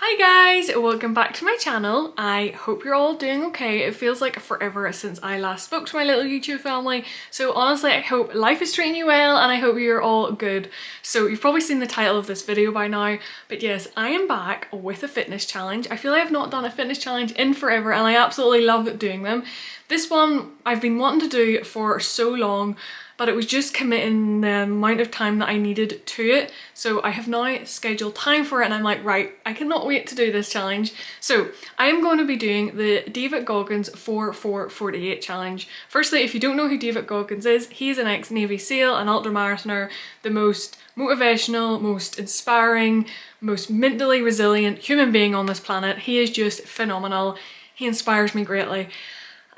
Hi guys, welcome back to my channel. I hope you're all doing okay. It feels like forever since I last spoke to my little YouTube family. So honestly, I hope life is treating you well and I hope you're all good. So you've probably seen the title of this video by now, but yes, I am back with a fitness challenge. I feel I have not done a fitness challenge in forever and I absolutely love doing them. This one I've been wanting to do for so long, but it was just committing the amount of time that I needed to it. So I have now scheduled time for it and I'm like, right, I cannot wait to do this challenge. So I am going to be doing the David Goggins 4x4x48 challenge. Firstly, if you don't know who David Goggins is, he's an ex-Navy SEAL, an ultramarathoner, the most motivational, most inspiring, most mentally resilient human being on this planet. He is just phenomenal. He inspires me greatly.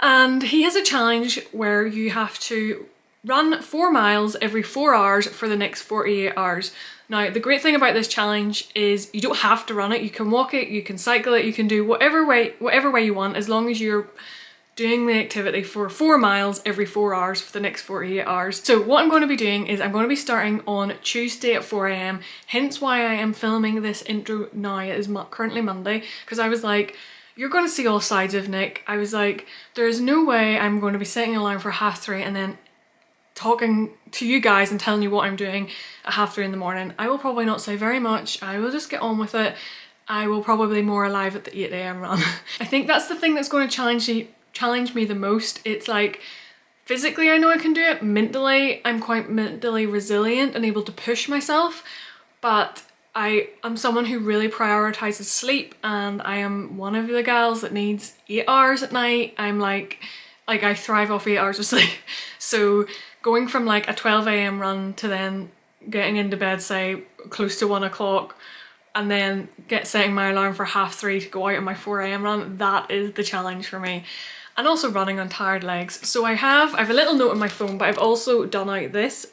And he has a challenge where you have to run 4 miles every 4 hours for the next 48 hours. Now, the great thing about this challenge is you don't have to run it. You can walk it, you can cycle it, you can do whatever way you want, as long as you're doing the activity for 4 miles every 4 hours for the next 48 hours. So what I'm going to be doing is I'm going to be starting on Tuesday at 4 AM, hence why I am filming this intro now. It is currently Monday, because I was like, you're going to see all sides of Nick. I was like, there's no way I'm going to be setting an alarm for 3:30 and then talking to you guys and telling you what I'm doing at 3:30 in the morning. I will probably not say very much. I will just get on with it. I will probably be more alive at the 8 AM run. I think that's the thing that's going to challenge me the most. It's like, physically I know I can do it. Mentally, I'm quite mentally resilient and able to push myself, but I am someone who really prioritizes sleep, and I am one of the gals that needs 8 hours at night. I'm like I thrive off 8 hours of sleep. So going from like a 12 AM run to then getting into bed, say close to 1 o'clock, and then setting my alarm for 3:30 to go out on my 4 AM run, that is the challenge for me. And also running on tired legs. So I have a little note on my phone, but I've also done out this,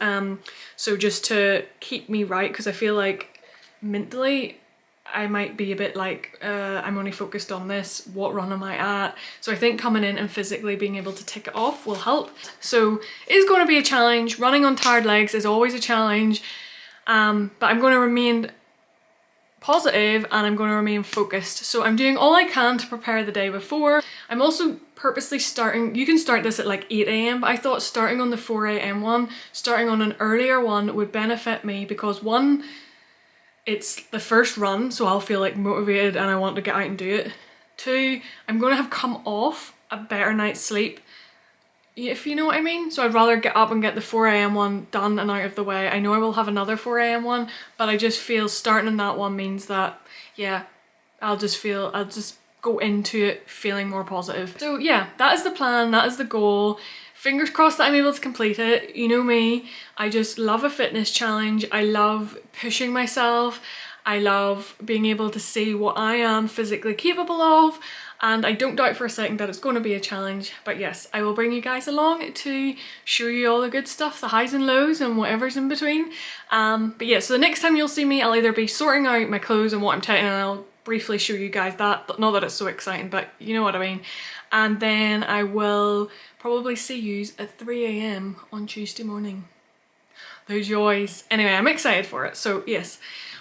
so just to keep me right, because I feel like mentally I might be a bit like, I'm only focused on this, what run am I at? So I think coming in and physically being able to tick it off will help. So it is going to be a challenge. Running on tired legs is always a challenge, but I'm going to remain positive and I'm going to remain focused. So I'm doing all I can to prepare the day before. I'm also purposely starting, you can start this at like 8 AM, but I thought starting on the 4 AM one, starting on an earlier one would benefit me, because one, it's the first run, so I'll feel like motivated and I want to get out and do it. 2, I'm going to have come off a better night's sleep, if you know what I mean. So I'd rather get up and get the 4 AM one done and out of the way. I know I will have another 4 AM one, but I just feel starting on that one means that, yeah, I'll just go into it feeling more positive. So yeah, that is the plan, that is the goal. Fingers crossed that I'm able to complete it. You know me, I just love a fitness challenge. I love pushing myself. I love being able to see what I am physically capable of. And I don't doubt for a second that it's going to be a challenge. But yes, I will bring you guys along to show you all the good stuff, the highs and lows and whatever's in between. But yeah, so the next time you'll see me, I'll either be sorting out my clothes and what I'm taking, and I'll briefly show you guys that. Not that it's so exciting, but you know what I mean. And then I will probably see yous at 3 AM on Tuesday morning. The joys. Anyway, I'm excited for it. So yes,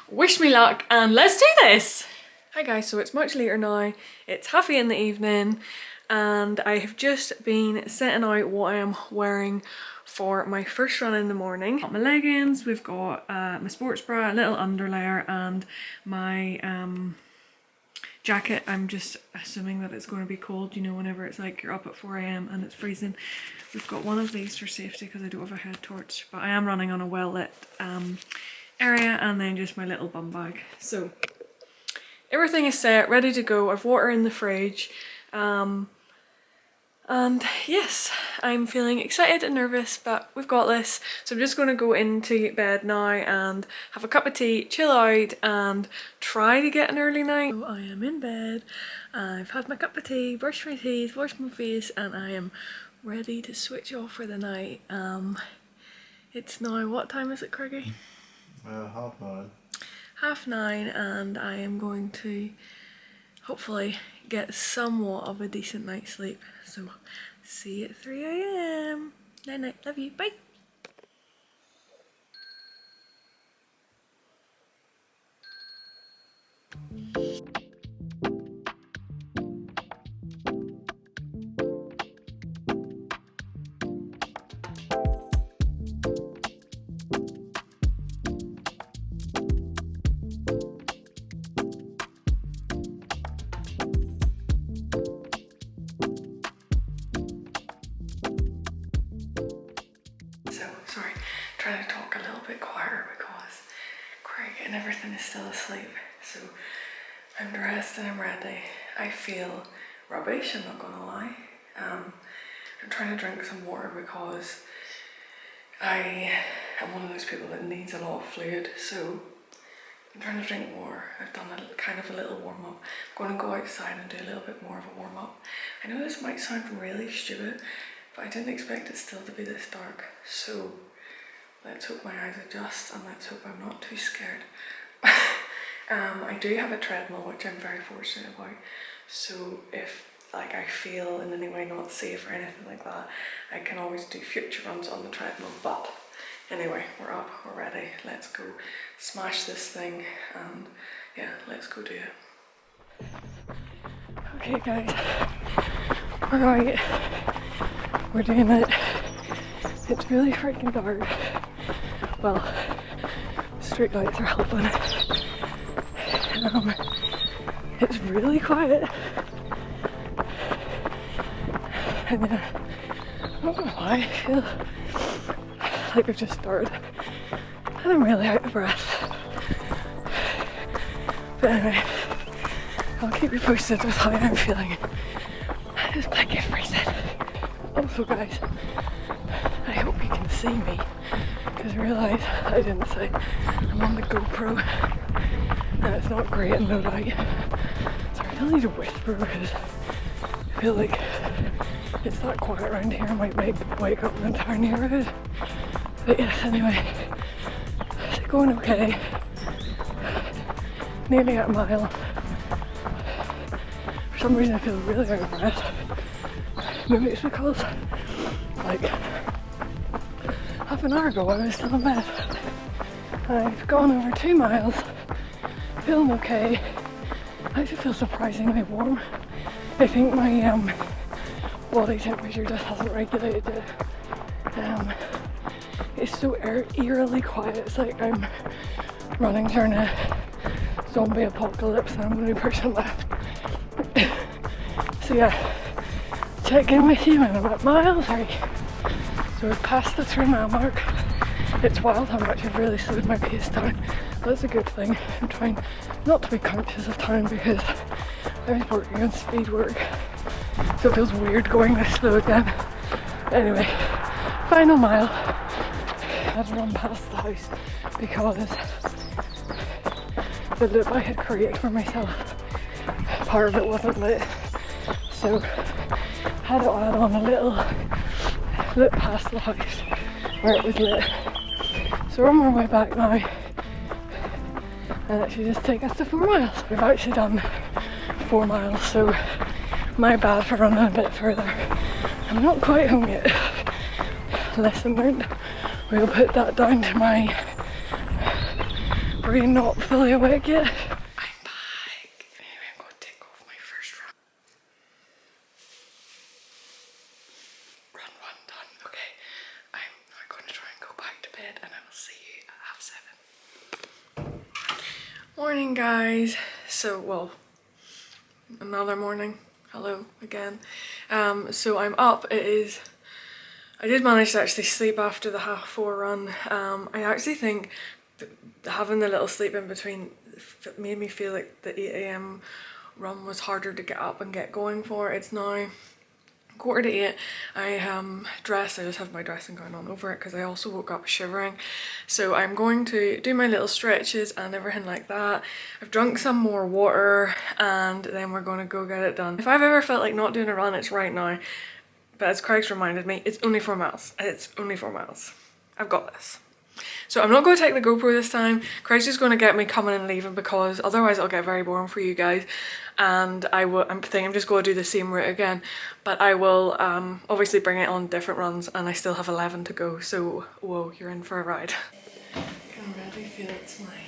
wish me luck and let's do this. Hi guys, so it's much later now. It's 8:30 in the evening and I have just been setting out what I am wearing for my first run in the morning. Got my leggings, we've got my sports bra, a little underlayer, and my jacket. I'm just assuming that it's going to be cold, you know, whenever it's like you're up at 4 AM and it's freezing. We've got one of these for safety because I don't have a head torch, but I am running on a well lit area, and then just my little bum bag. So everything is set, ready to go. I've water in the fridge. And yes, I'm feeling excited and nervous, but we've got this. So I'm just going to go into bed now and have a cup of tea, chill out, and try to get an early night. So I am in bed, I've had my cup of tea, brushed my teeth, washed my face, and I am ready to switch off for the night. It's now, what time is it, Craigie? 9:30. 9:30, and I am going to hopefully get somewhat of a decent night's sleep. So see you at 3 AM. Night night, love you, bye. and everything is still asleep. So I'm dressed and I'm ready. I feel rubbish, I'm not gonna lie. I'm trying to drink some water because I am one of those people that needs a lot of fluid, so I'm trying to drink water. I've done kind of a little warm up. I'm going to go outside and do a little bit more of a warm up. I know this might sound really stupid, but I didn't expect it still to be this dark. So let's hope my eyes adjust and let's hope I'm not too scared. I do have a treadmill, which I'm very fortunate about. So if like I feel in any way not safe or anything like that, I can always do future runs on the treadmill. But anyway, we're up, we're ready. Let's go smash this thing and yeah, let's go do it. Okay guys, we're out. We're doing it. It's really freaking dark. Well, street lights are helping. It's really quiet. And I'm not gonna lie, I feel like I've just started and I'm really out of breath. But anyway, I'll keep you posted with how I'm feeling. It's blanket freezing. Also guys, I hope you can see me, because I realise I didn't say I'm on the GoPro and it's not great in low light. So I really need to whisper because I feel like it's that quiet around here, I might wake up the entire neighbourhood. But yes, anyway, it's going okay. Nearly at a mile. For some reason I feel really out of breath. Maybe it's because, like, half an hour ago I was still in bed. I've gone over 2 miles, feeling okay. I actually feel surprisingly warm. I think my body temperature just hasn't regulated it. It's so eerily quiet. It's like I'm running during a zombie apocalypse and I'm the only person left. So yeah, check in with you in about mile 3. So we've passed the 3 mile mark. It's wild how much I've really slowed my pace down. That's a good thing. I'm trying not to be conscious of time because I was working on speed work. So it feels weird going this slow again. Anyway, final mile. I had to run past the house because the loop I had created for myself, part of it wasn't lit. So I had to add on a little loop past the house where it was lit. So we're on our way back now. And it should just take us to 4 miles. We've actually done 4 miles, so my bad for running a bit further. I'm not quite home yet. Lesson learned. We'll put that down to my brain not fully awake yet. I'm back. Anyway, I'm going to take off my first run. Run 1 done. Okay, I'm now going to try and go back to bed and I will see you at 7:30. Morning guys. So, well, another morning. Hello again. So I'm up. I did manage to actually sleep after the 4:30 run. I actually think having the little sleep in between made me feel like the 8 AM run was harder to get up and get going for. It's now 7:45. I dressed. I just have my dressing gown on over it because I also woke up shivering. So I'm going to do my little stretches and everything like that. I've drunk some more water and then we're going to go get it done. If I've ever felt like not doing a run, it's right now. But as Craig's reminded me, it's only 4 miles. It's only 4 miles. I've got this. So I'm not going to take the GoPro this time. Craig's just going to get me coming and leaving because otherwise it'll get very boring for you guys. And I'm just going to do the same route again. But I will obviously bring it on different runs and I still have 11 to go. So, whoa, you're in for a ride. I can already feel it's my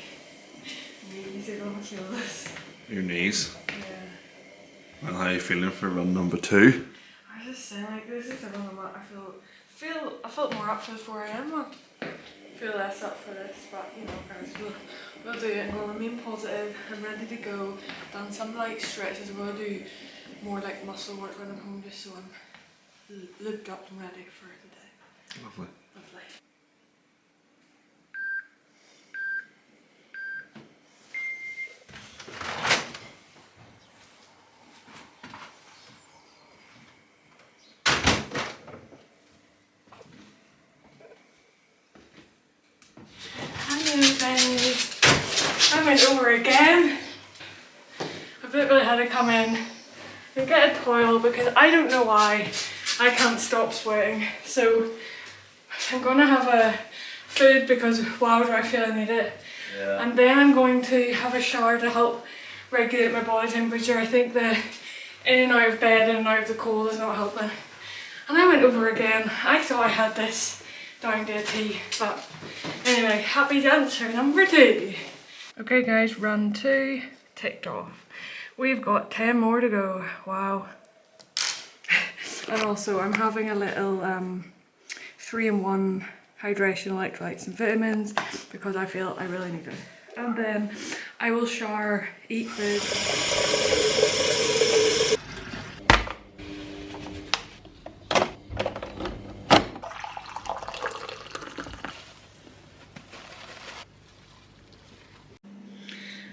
knees are going to feel this. Your knees? Yeah. And how are you feeling for run number 2? I was just saying, like, this is the run I'm at. I felt more up for the 4 AM one. I feel less up for this, but you know guys, we'll do it and we'll remain positive. I'm ready to go. Done some light stretches. I'm going to do more like muscle work when I'm home just so I'm looped up and ready for the day. Lovely. Lovely. again. I've literally had to come in and get a towel because I don't know why I can't stop sweating. So I'm gonna have a food because wow, do I feel I need it. Yeah. And then I'm going to have a shower to help regulate my body temperature. I think the in and out of bed, in and out of the cold is not helping. And I went over again. I thought I had this down to a T, but anyway, happy dancer number 2. Okay guys, run 2 ticked off. We've got 10 more to go. Wow. And also I'm having a little 3-in-1 hydration, electrolytes and vitamins because I feel I really need it. And then I will shower, eat food.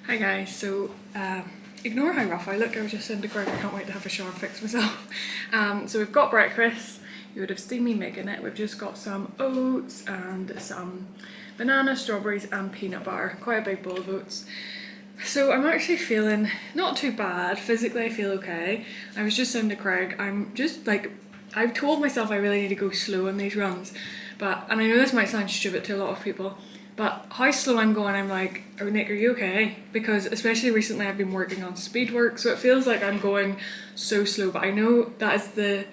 Hi guys, so ignore how rough I look. I was just saying to Greg I can't wait to have a shower and fix myself. So we've got breakfast. You would have seen me making it. We've just got some oats and some banana, strawberries and peanut butter. Quite a big bowl of oats. So I'm actually feeling not too bad. Physically I feel okay. I was just saying to Craig, I'm just like, I've told myself I really need to go slow on these runs. And I know this might sound stupid to a lot of people, but how slow I'm going, I'm like, oh Nick, are you okay? Because especially recently I've been working on speed work, so it feels like I'm going so slow, but I know that is the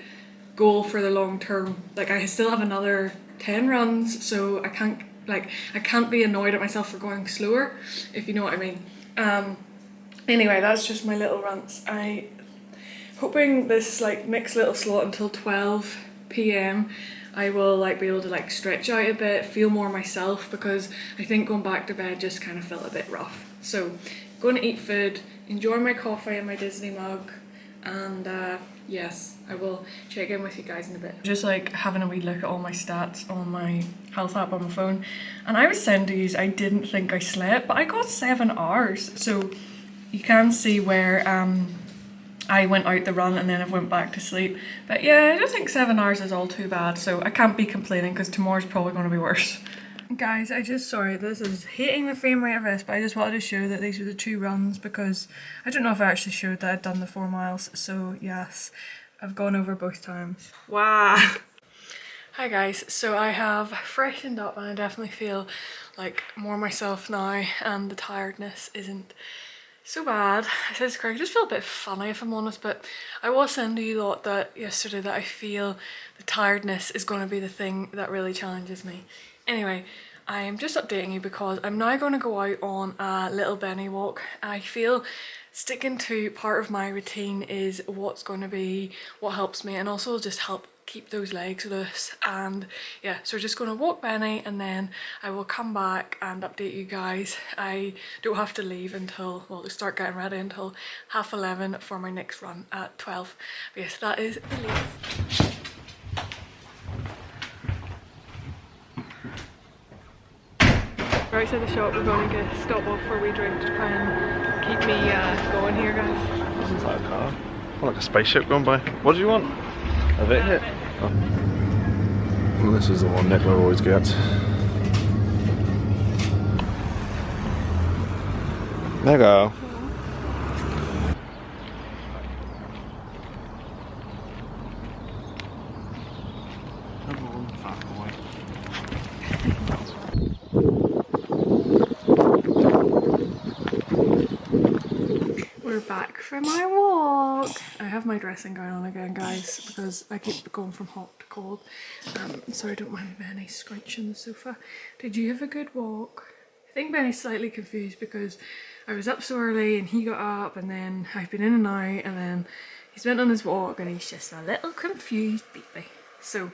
goal for the long term. Like I still have another 10 runs, so I can't be annoyed at myself for going slower, if you know what I mean. Anyway, that's just my little runs. I hoping this like next little slot until 12 p.m. I will like be able to like stretch out a bit, feel more myself, because I think going back to bed just kind of felt a bit rough. So going to eat food, enjoy my coffee and my Disney mug, and yes, I will check in with you guys in a bit. Just like having a wee look at all my stats on my health app on my phone, and I was saying to you, I didn't think I slept, but I got 7 hours. So you can see where I went out the run and then I went back to sleep. But yeah, I don't think 7 hours is all too bad, so I can't be complaining because tomorrow's probably going to be worse. Guys, sorry, this is hating the frame rate of this, but I just wanted to show that these were the 2 runs because I don't know if I actually showed that I'd done the 4 miles, so yes, I've gone over both times. Wow! Hi guys, so I have freshened up and I definitely feel like more myself now and the tiredness isn't so bad. I said to Craig, I just feel a bit funny if I'm honest, but I was saying to you lot that yesterday that I feel the tiredness is going to be the thing that really challenges me. Anyway, I am just updating you because I'm now going to go out on a little Benny walk. I feel sticking to part of my routine is what's going to be what helps me, and also just help keep those legs loose. And yeah, so we're just going to walk Benny and then I will come back and update you guys. I don't have to leave until, well, to start getting ready until 11:30 for my next run at 12. But yes, that is the latest. We're outside the shop. We're going to stop off for a wee drink to try and keep me going here, guys. This is like a car. Or like a spaceship going by. What do you want? A bit hit? Oh. Well, this is the one Nicola always gets. There you go. Come on, fat boy. We're back from my walk. I have my dressing gown on again, guys, because I keep going from hot to cold. Sorry, don't mind Benny scrunching the sofa. Did you have a good walk? I think Benny's slightly confused because I was up so early and he got up, and then I've been in and out, and then he's went on his walk and he's just a little confused baby. So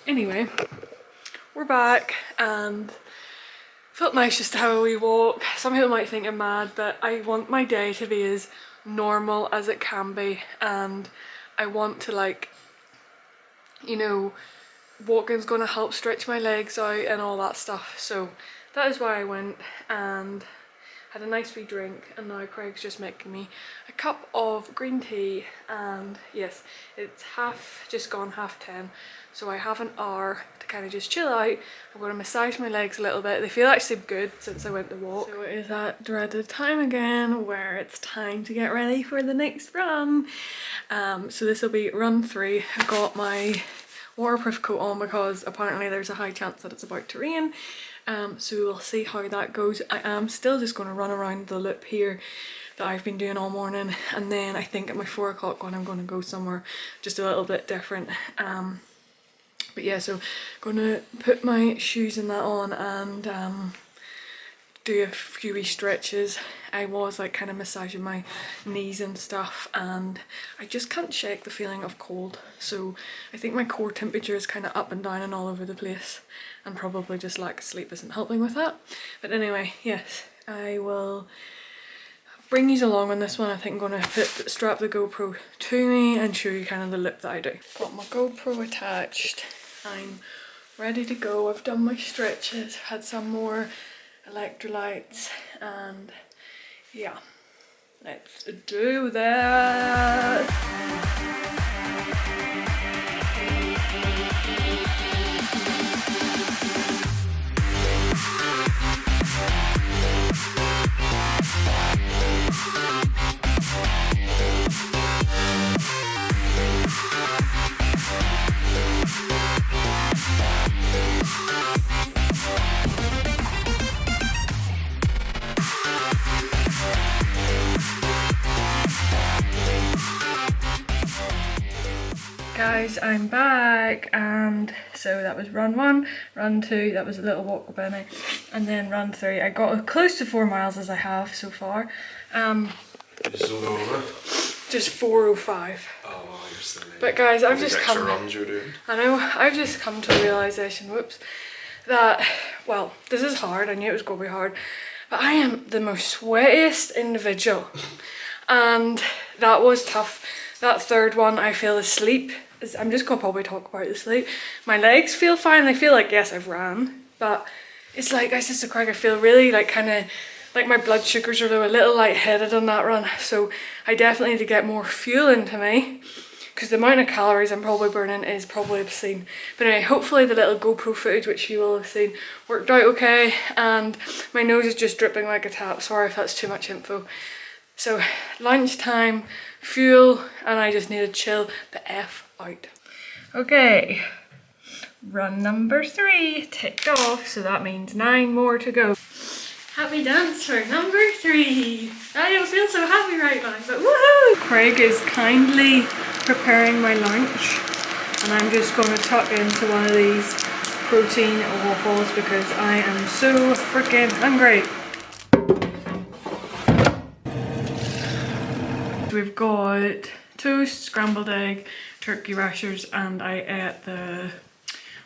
anyway, we're back and felt nice just to have a wee walk. Some people might think I'm mad, but I want my day to be as normal as it can be, and I want to, like, you know, walking's gonna help stretch my legs out and all that stuff. So that is why I went, and had a nice wee drink, and now Craig's just making me a cup of green tea. And yes, it's just gone 10:30, so I have an hour to kind of just chill out. I'm going to massage my legs a little bit. They feel actually good since I went to walk. So it is that dreaded time again where it's time to get ready for the next run. So this will be run 3. I've got my waterproof coat on because apparently there's a high chance that it's about to rain. So we'll see how that goes. I am still just going to run around the loop here that I've been doing all morning, and then I think at my 4 o'clock one I'm going to go somewhere just a little bit different. But yeah, so I'm going to put my shoes and that on and do a few wee stretches. I was like kind of massaging my knees and stuff, and I just can't shake the feeling of cold. So I think my core temperature is kind of up and down and all over the place, and probably just lack of sleep isn't helping with that. But anyway, yes, I will bring you along on this one. I think I'm going to strap the GoPro to me and show you kind of the loop that I do. Got my GoPro attached. I'm ready to go. I've done my stretches, had some more electrolytes, and yeah, let's do that. Guys, I'm back, and so that was run 1, run 2, that was a little walk with Benny, and then run 3. I got as close to 4 miles as I have so far. Just 4:05. Oh, you're still late. But guys, I've These just extra come. runs you're doing. I know. I've just come to the realization, whoops, that well, this is hard. I knew it was going to be hard, but I am the most sweatiest individual, and that was tough. That third one, I feel asleep. I'm just gonna probably talk about the sleep. My legs feel fine. I feel like, yes, I've ran, but it's like I said to Craig, I feel really like kind of like my blood sugars are low, a little lightheaded on that run. So I definitely need to get more fuel into me, because the amount of calories I'm probably burning is probably obscene. But anyway, hopefully the little GoPro footage, which you will have seen, worked out okay. And my nose is just dripping like a tap. Sorry if that's too much info. So lunchtime, fuel, and I just need to chill the F out. Okay, run number 3 ticked off, so that means 9 more to go. Happy dance for number 3. I don't feel so happy right now, but woohoo! Craig is kindly preparing my lunch, and I'm just going to tuck into one of these protein waffles because I am so freaking hungry. We've got toast, scrambled egg, turkey rashers, and I ate the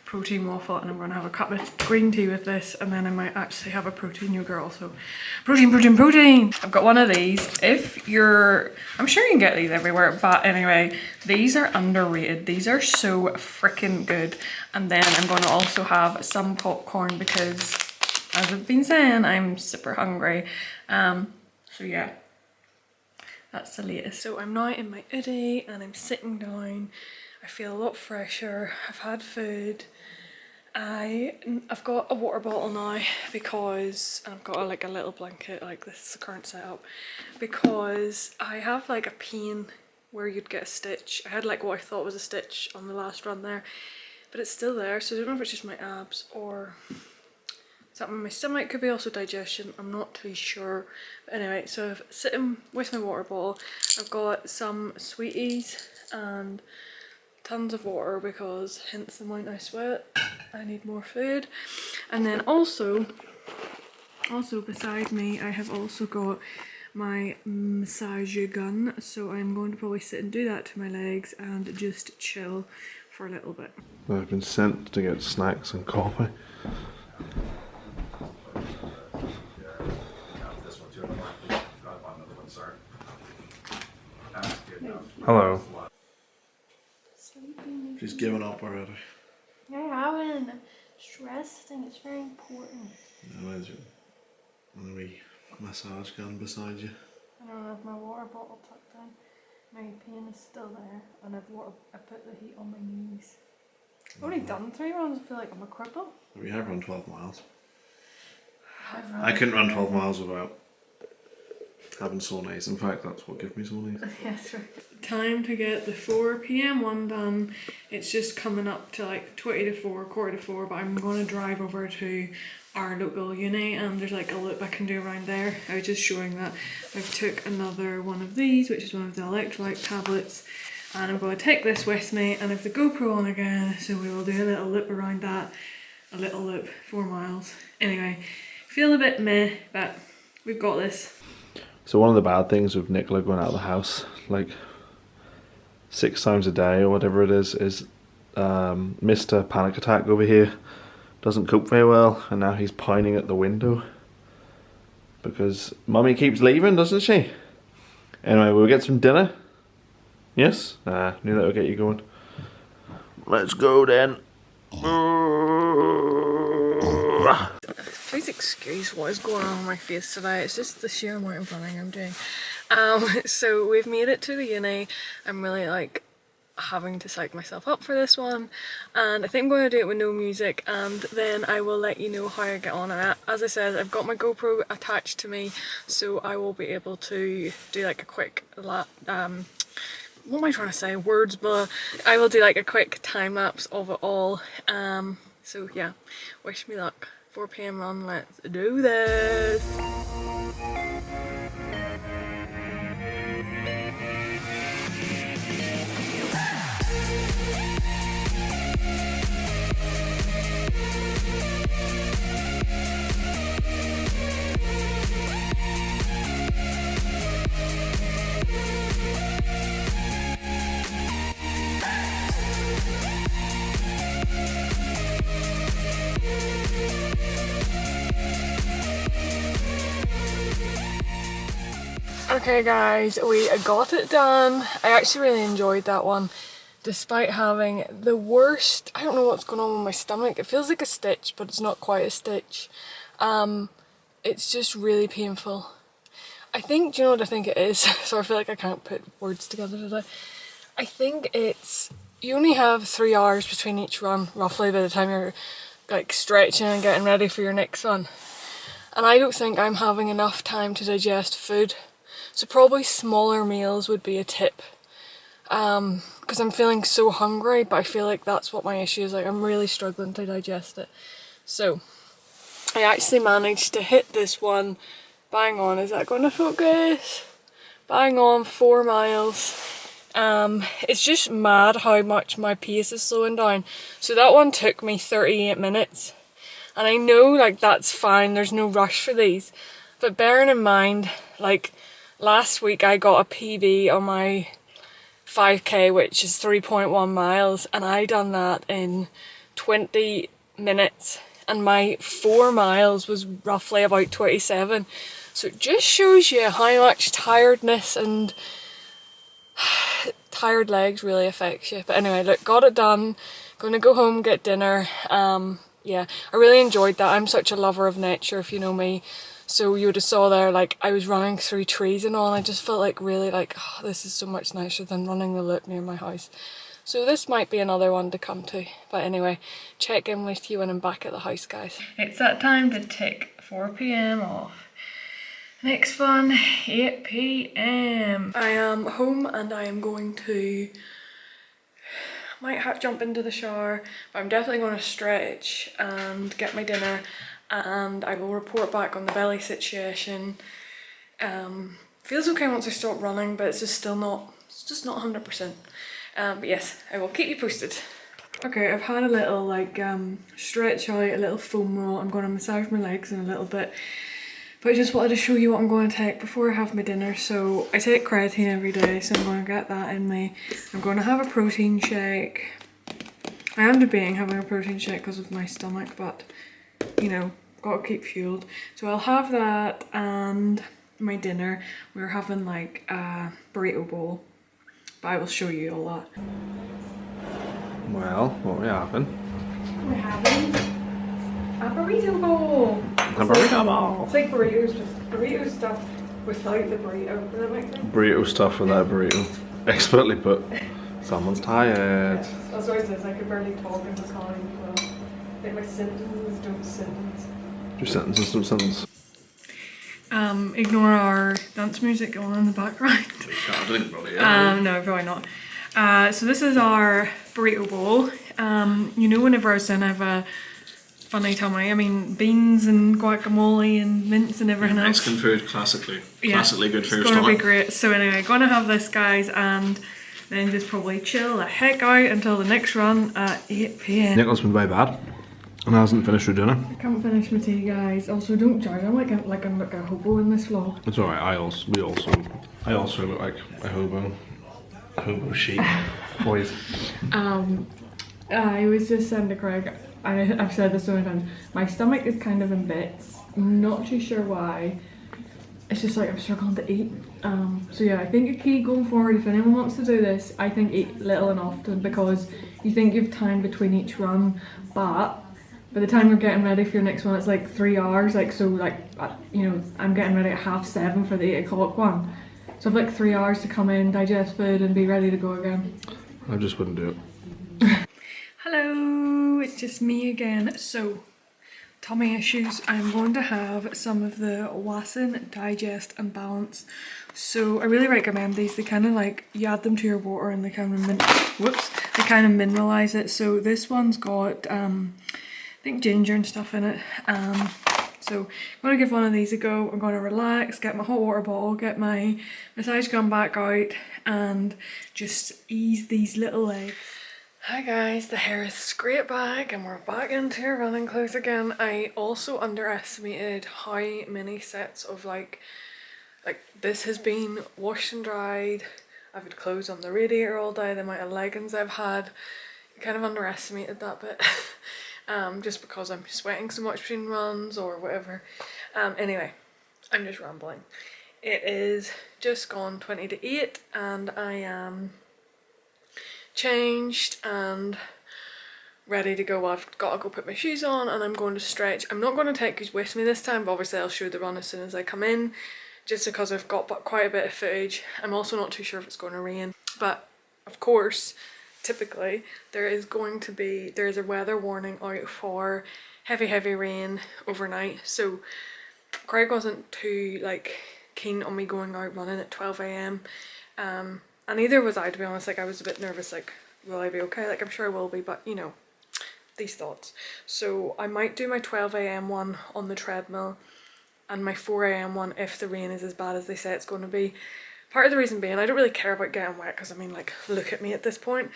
protein waffle, and I'm going to have a cup of green tea with this, and then I might actually have a protein yogurt also. Protein! I've got one of these. I'm sure you can get these everywhere, but anyway, these are underrated. These are so freaking good. And then I'm going to also have some popcorn because, as I've been saying, I'm super hungry. So yeah. That's the latest. So I'm now in my hoodie and I'm sitting down. I feel a lot fresher. I've had food. I've got a water bottle now because I've got like a little blanket, like this is the current setup, because I have like a pain where you'd get a stitch. I had like what I thought was a stitch on the last run there, but it's still there, so I don't know if it's just my abs or something in my stomach. Could be also digestion, I'm not too sure. But anyway, so I'm sitting with my water bottle. I've got some sweeties and tons of water because hence the amount I sweat. I need more food. And then also beside me I have also got my massage gun, so I'm going to probably sit and do that to my legs and just chill for a little bit. I've been sent to get snacks and coffee. Hello. Sleeping. She's given up already. I haven't. Stress, I think it's very important. Imagine. And we massage gun beside you. I don't have my water bottle tucked in. My pen is still there, and I put the heat on my knees. I've already done 3 runs. I feel like I'm a cripple. We have run 12 miles. I've run I couldn't run 12 miles without having sore knees. In fact, that's what gives me sore knees. Yes, right. Time to get the 4 p.m. one done. It's just coming up to like 20 to 4, quarter to 4, but I'm going to drive over to our local uni and there's like a loop I can do around there. I was just showing that I've took another one of these, which is one of the electrolyte tablets, and I'm going to take this with me and have the GoPro on again, so we will do a little loop around that, a little loop, 4 miles. Anyway, feel a bit meh, but we've got this. So one of the bad things with Nicola going out of the house, like 6 times a day or whatever it is Mr. Panic Attack over here doesn't cope very well, and now he's pining at the window because Mummy keeps leaving, doesn't she? Anyway, we'll get some dinner. Yes? Knew that would get you going. Let's go then. Please excuse what is going on my face today. It's just the sheer amount of running I'm doing. So we've made it to the uni. I'm really like having to psych myself up for this one, and I think I'm going to do it with no music, and then I will let you know how I get on. And as I said, I've got my GoPro attached to me, so I will be able to do like a quick what am I trying to say? Words, blah. I will do like a quick time lapse of it all. So yeah, wish me luck. 4 p.m. run, let's do this! Okay guys, we got it done. I actually really enjoyed that one, despite having the worst, I don't know what's going on with my stomach. It feels like a stitch, but it's not quite a stitch. It's just really painful. I think, do you know what I think it is? So I feel like I can't put words together today. I think it's, you only have 3 hours between each run, roughly, by the time you're like stretching and getting ready for your next one. And I don't think I'm having enough time to digest food. So probably smaller meals would be a tip, because I'm feeling so hungry, but I feel like that's what my issue is. Like, I'm really struggling to digest it. So I actually managed to hit this one bang on. Is that going to focus? Bang on, 4 miles. It's just mad how much my pace is slowing down. So that one took me 38 minutes, and I know like that's fine, there's no rush for these, but bearing in mind, like, last week I got a PB on my 5k, which is 3.1 miles, and I done that in 20 minutes, and my 4 miles was roughly about 27. So it just shows you how much tiredness and tired legs really affects you. But anyway, look, got it done. Gonna go home, get dinner. Yeah, I really enjoyed that. I'm such a lover of nature, if you know me. So you would have saw there, like, I was running through trees and all, and I just felt like really like, oh, this is so much nicer than running the loop near my house. So this might be another one to come to. But anyway, check in with you when I'm back at the house, guys. It's that time to tick 4 p.m. off. Next one, 8 p.m. I am home and I am going to, might have to jump into the shower, but I'm definitely going to stretch and get my dinner, and I will report back on the belly situation. Feels okay once I stop running, but it's just not 100%. But yes, I will keep you posted. Okay, I've had a little like stretch out, a little foam roll. I'm going to massage my legs in a little bit, but I just wanted to show you what I'm going to take before I have my dinner. So I take creatine every day, so I'm going to get that in me. I'm going to have a protein shake. I am debating having a protein shake because of my stomach, but you know, got to keep fueled. So I'll have that and my dinner. We're having like a burrito bowl, but I will show you all that. Well, what are we having? We're having A burrito bowl. A burrito bowl. It's like burritos, just burrito stuff without the burrito. Does that make sense? Burrito stuff without a burrito. Expertly put. Someone's tired. Yes. That's what it says. I could barely talk in this time. So like my sentences don't sentence. Your sentences don't sentence. Ignore our dance music going on in the background. No, probably not. So this is our burrito bowl. You know, whenever I was saying I have a funny tummy, I mean beans and guacamole and mince and everything else. Mexican food, classically good for your It's stomach. gonna be great. So anyway, gonna have this, guys, and then just probably chill the heck out until the next run at 8 PM. Nicholas been very bad and hasn't finished her dinner. I can't finish my tea, guys. Also, don't judge. I'm like a hobo in this vlog. It's alright, I also look like a hobo sheep. Boys. I was just saying to Craig, I've said this so many times, my stomach is kind of in bits. I'm not too sure why. It's just like I'm struggling to eat. So yeah, I think a key going forward, if anyone wants to do this, I think eat little and often, because you think you have time between each run, but by the time you're getting ready for your next one, it's like 3 hours. Like, so like, you know, I'm getting ready at 7:30 for the 8 o'clock one. So I've like 3 hours to come in, digest food and be ready to go again. I just wouldn't do it. Hello, it's just me again. So, tummy issues. I'm going to have some of the Wasson Digest and Balance. So I really recommend these. They kind of like, you add them to your water and they kind of mineralize it. So this one's got I think ginger and stuff in it. So I'm going to give one of these a go. I'm going to relax, get my hot water bottle, get my massage gun back out and just ease these little legs. Hi guys, the hair is straight back and we're back into our running clothes again. I also underestimated how many sets of like this has been washed and dried. I've had clothes on the radiator all day, the amount of leggings I've had. I kind of underestimated that bit. Just because I'm sweating so much between runs or whatever. Anyway, I'm just rambling. It is just gone 20 to 8 and I am changed and ready to go. I've got to go put my shoes on and I'm going to stretch. I'm not going to take you with me this time, but obviously I'll show the run as soon as I come in, just because I've got quite a bit of footage. I'm also not too sure if it's going to rain, but of course typically there is a weather warning out for heavy rain overnight. So Craig wasn't too like keen on me going out running at 12 AM. And neither was I, to be honest. Like, I was a bit nervous, like, will I be okay? Like, I'm sure I will be, but you know, these thoughts. So I might do my 12 AM one on the treadmill and my 4 AM one if the rain is as bad as they say it's going to be. Part of the reason being, I don't really care about getting wet because I mean, like, look at me at this point.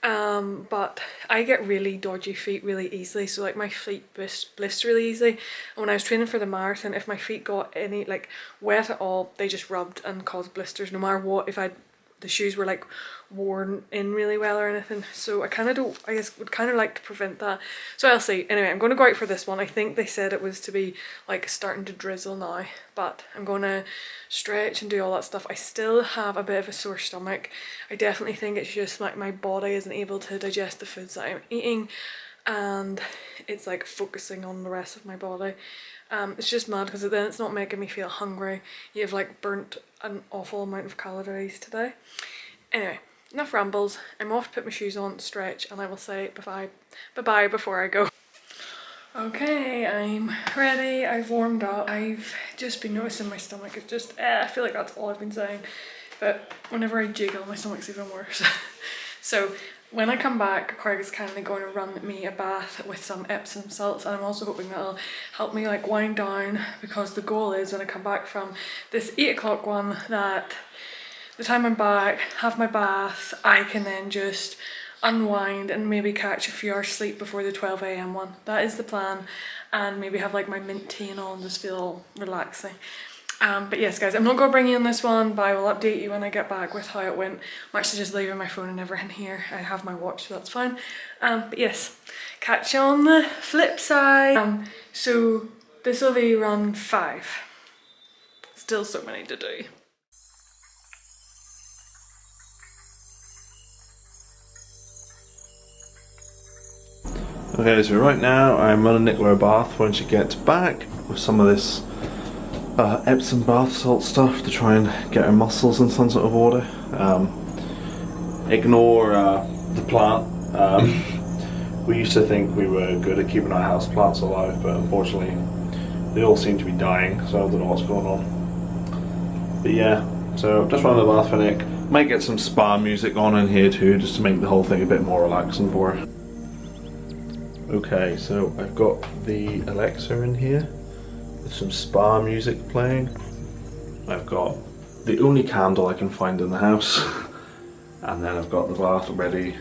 But I get really dodgy feet really easily, so like my feet blister really easily. And when I was training for the marathon, if my feet got any like wet at all, they just rubbed and caused blisters no matter what, if the shoes were like worn in really well or anything. So I guess would kind of like to prevent that. So I'll see. Anyway, I'm going to go out for this one. I think they said it was to be like starting to drizzle now, but I'm going to stretch and do all that stuff. I still have a bit of a sore stomach. I definitely think it's just like my body isn't able to digest the foods that I'm eating and it's like focusing on the rest of my body. It's just mad because then it's not making me feel hungry. You've like burnt an awful amount of calories today. Anyway, enough rambles. I'm off to put my shoes on, stretch, and I will say bye-bye before I go. Okay, I'm ready. I've warmed up. I've just been noticing my stomach is just, I feel like that's all I've been saying. But whenever I jiggle, my stomach's even worse. So when I come back, Craig is kindly going to run me a bath with some Epsom salts, and I'm also hoping that'll help me like wind down, because the goal is when I come back from this 8 o'clock one that the time I'm back, have my bath, I can then just unwind and maybe catch a few hours sleep before the 12 AM one. That is the plan, and maybe have like my mint tea and all and just feel relaxing. But yes guys, I'm not going to bring you on this one, but I will update you when I get back with how it went. I'm actually just leaving my phone and everything here. I have my watch, so that's fine. But yes, catch you on the flip side. So this will be run 5. Still so many to do. Okay, so right now I'm running Nicola a bath when she gets back with some of this Epsom bath salt stuff to try and get her muscles in some sort of order. Ignore the plant. We used to think we were good at keeping our house plants alive, but unfortunately they all seem to be dying, so I don't know what's going on. But yeah, so just running the bath for Nick. Might get some spa music on in here too, just to make the whole thing a bit more relaxing for her. Okay, so I've got the Alexa in here with some spa music playing. I've got the only candle I can find in the house, and then I've got the bath ready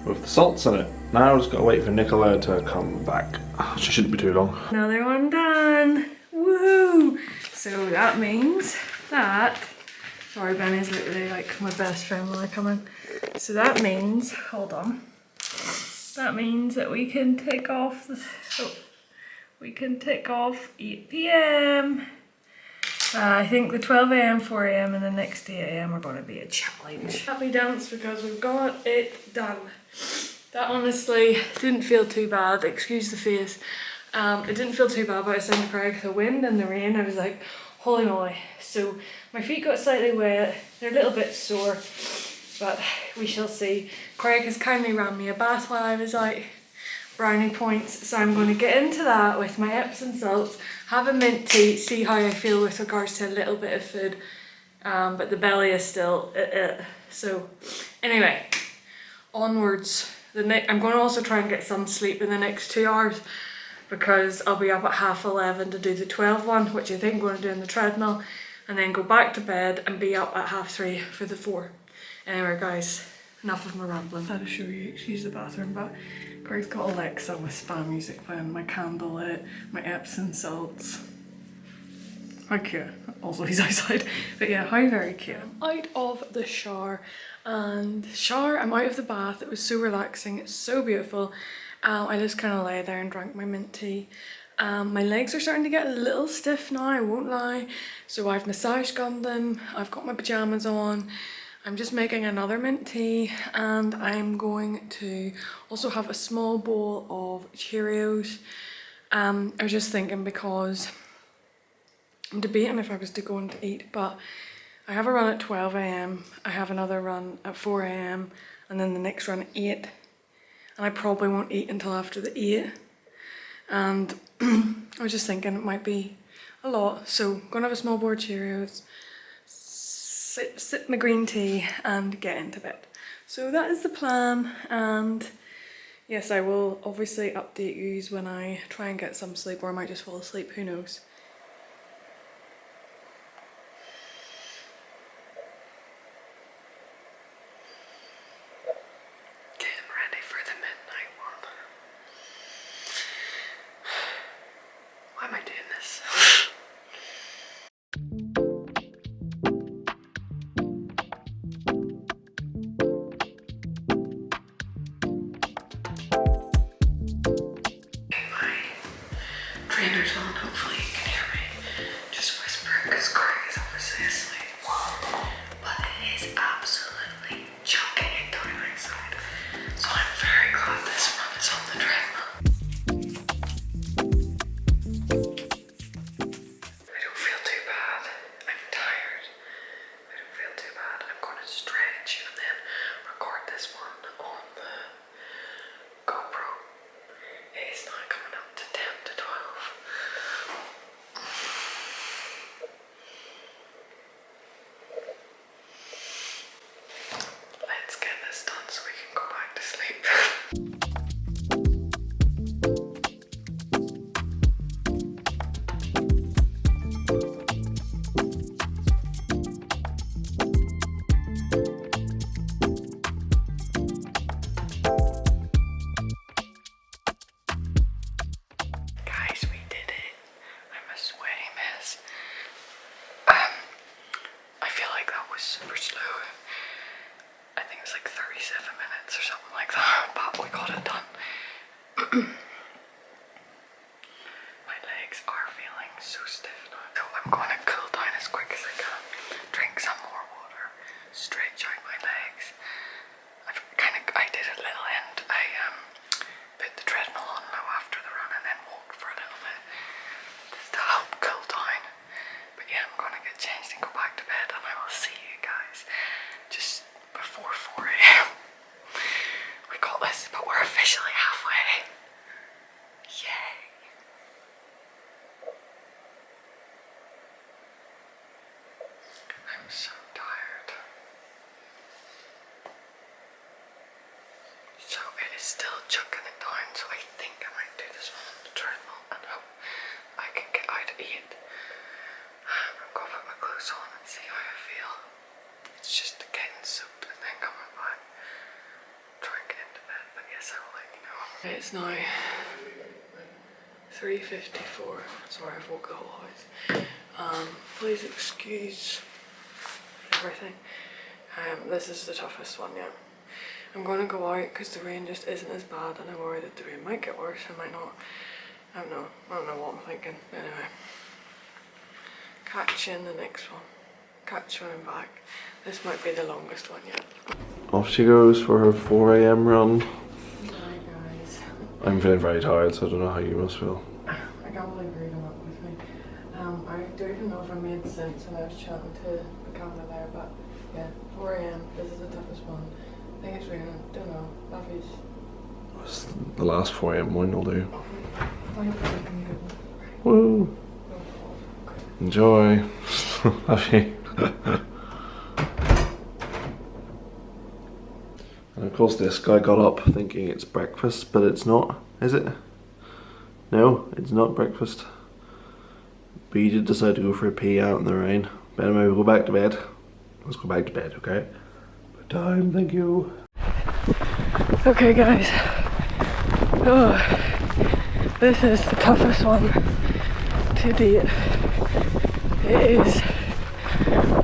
with the salts in it. Now I've just got to wait for Nicola to come back. She shouldn't be too long. Another one done. Woohoo! So that means that, sorry, Benny's literally like my best friend when I come in. So that means, hold on. That means that we can tick off the, we can tick off 8 p.m. I think the 12 a.m, 4 a.m, and the next 8 a.m. are going to be a challenge. Happy dance because we've got it done. That honestly didn't feel too bad. Excuse the face. It didn't feel too bad, but I was saying to Craig, the wind and the rain, I was like, holy moly. So my feet got slightly wet. They're a little bit sore, but we shall see. Craig has kindly ran me a bath while I was out. Brownie points, so I'm going to get into that with my Epsom salts, have a mint tea, see how I feel with regards to a little bit of food, but the belly is still so anyway, onwards. I'm going to also try and get some sleep in the next 2 hours because I'll be up at 11:30 to do the 12 one, which I think I'm going to do on the treadmill, and then go back to bed and be up at 3:30 for the 4. Anyway guys, enough of my rambling. I had to show you, excuse the bathroom, but Craig's got Alexa with spa music playing, my candle lit, my Epsom salts. How cute. Also he's outside. But yeah, how very cute. I'm out of the shower and I'm out of the bath. It was so relaxing, it's so beautiful. I just kind of lay there and drank my mint tea. My legs are starting to get a little stiff now, I won't lie. So I've massage gunned them, I've got my pajamas on. I'm just making another mint tea, and I'm going to also have a small bowl of Cheerios. I was just thinking because I'm debating if I was to go in to eat, but I have a run at 12 a.m, I have another run at 4 a.m, and then the next run at 8. And I probably won't eat until after the 8. And I was just thinking it might be a lot, so I'm gonna have a small bowl of Cheerios, sip my green tea and get into bed. So that is the plan, and yes, I will obviously update you when I try and get some sleep, or I might just fall asleep, who knows. Getting ready for the midnight one. Why am I doing this? Trainer's on, hopefully you can hear me. Just whispering because Craig is obviously asleep. But it is absolutely chucking it down outside. So I'm very glad this run is on the treadmill. I don't feel too bad. I'm tired. I don't feel too bad. I'm going to stretch and then record this one on the GoPro. It is now coming up to 10 to 12. Let's get this done so we can go back to sleep. Guys, we did it. I'm a sweaty mess. I feel like that was super slow. I think it was like 37 minutes or something like that, but we got it done. My legs are feeling so stiff now. So I'm going to cool down as quick as I can, drink some more water, stretch out my legs. I did a little end. I put the treadmill is still chucking it down, so I think I might do this one on the treadmill and hope I can get out at 8. I'm gonna put my clothes on and see how I feel. It's just getting soaked and then coming back. Try and get into bed, but yes, I will let you know. It's now 3:54. Sorry, I've woke the whole house. Please excuse everything. This is the toughest one yet. I'm going to go out because the rain just isn't as bad, and I'm worried that the rain might get worse. I might not. I don't know what I'm thinking. But anyway, catch you in the next one. Catch you when I'm back. This might be the longest one yet. Off she goes for her 4 a.m. run. Hi guys. I'm feeling very tired, so I don't know how you must feel. I can't believe you're even up with me. I don't even know if I made sense when I was chatting to the camera there, but yeah, 4 a.m. This is the toughest one. I think it's raining. Don't know. Love yous. It's the last 4 a.m. one will do. Thank you. Woo! Enjoy. Love you. And of course this guy got up thinking it's breakfast, but it's not, is it? No, it's not breakfast. But you did decide to go for a pee out in the rain. But anyway, we'll go back to bed. Let's go back to bed, okay? Bedtime, thank you. Okay guys. Oh, this is the toughest one to date. It is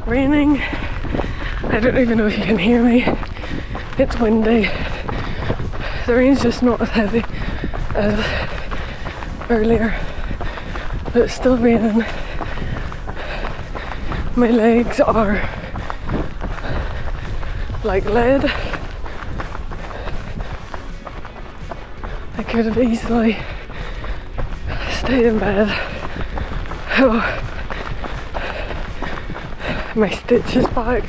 raining. I don't even know if you can hear me. It's windy. The rain's just not as heavy as earlier, but it's still raining. My legs are like lead. I could have easily stayed in bed. Oh, my stitch is back.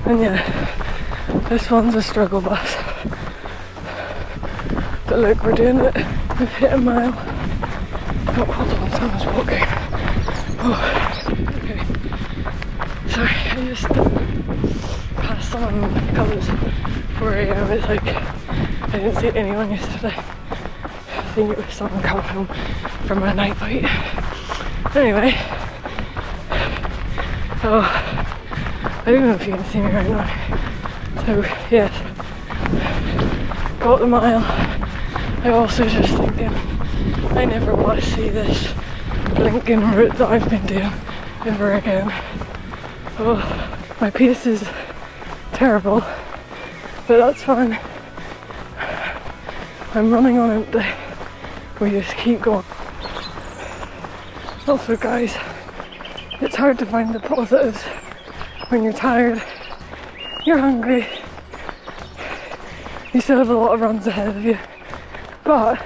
And yeah, this one's a struggle bus. But look, we're doing it. We've hit a mile. Oh, hold on, someone's walking. Oh, okay. Sorry, I just passed someone because 4 a.m. It's like, I didn't see anyone yesterday. I think it was someone coming home from a night fight. Anyway, oh, I don't know if you can see me right now. So yes, got the mile. I also just thinking, I never want to see this blinking route that I've been doing ever again. Oh, my pace is terrible, but that's fine. I'm running on empty. We just keep going. Also guys, it's hard to find the positives when you're tired, you're hungry, you still have a lot of runs ahead of you, but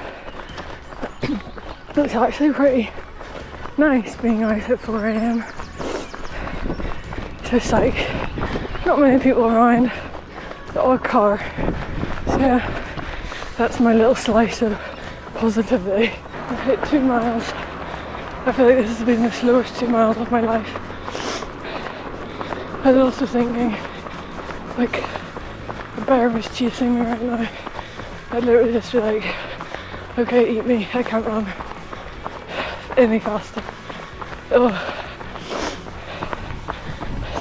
it's actually pretty nice being out at 4 a.m. It's just like not many people around, the odd car. So yeah, that's my little slice of positivity. I've hit 2 miles. I feel like this has been the slowest 2 miles of my life. I was also thinking, like, a bear was chasing me right now. I'd literally just be like, okay, eat me, I can't run any faster. Oh,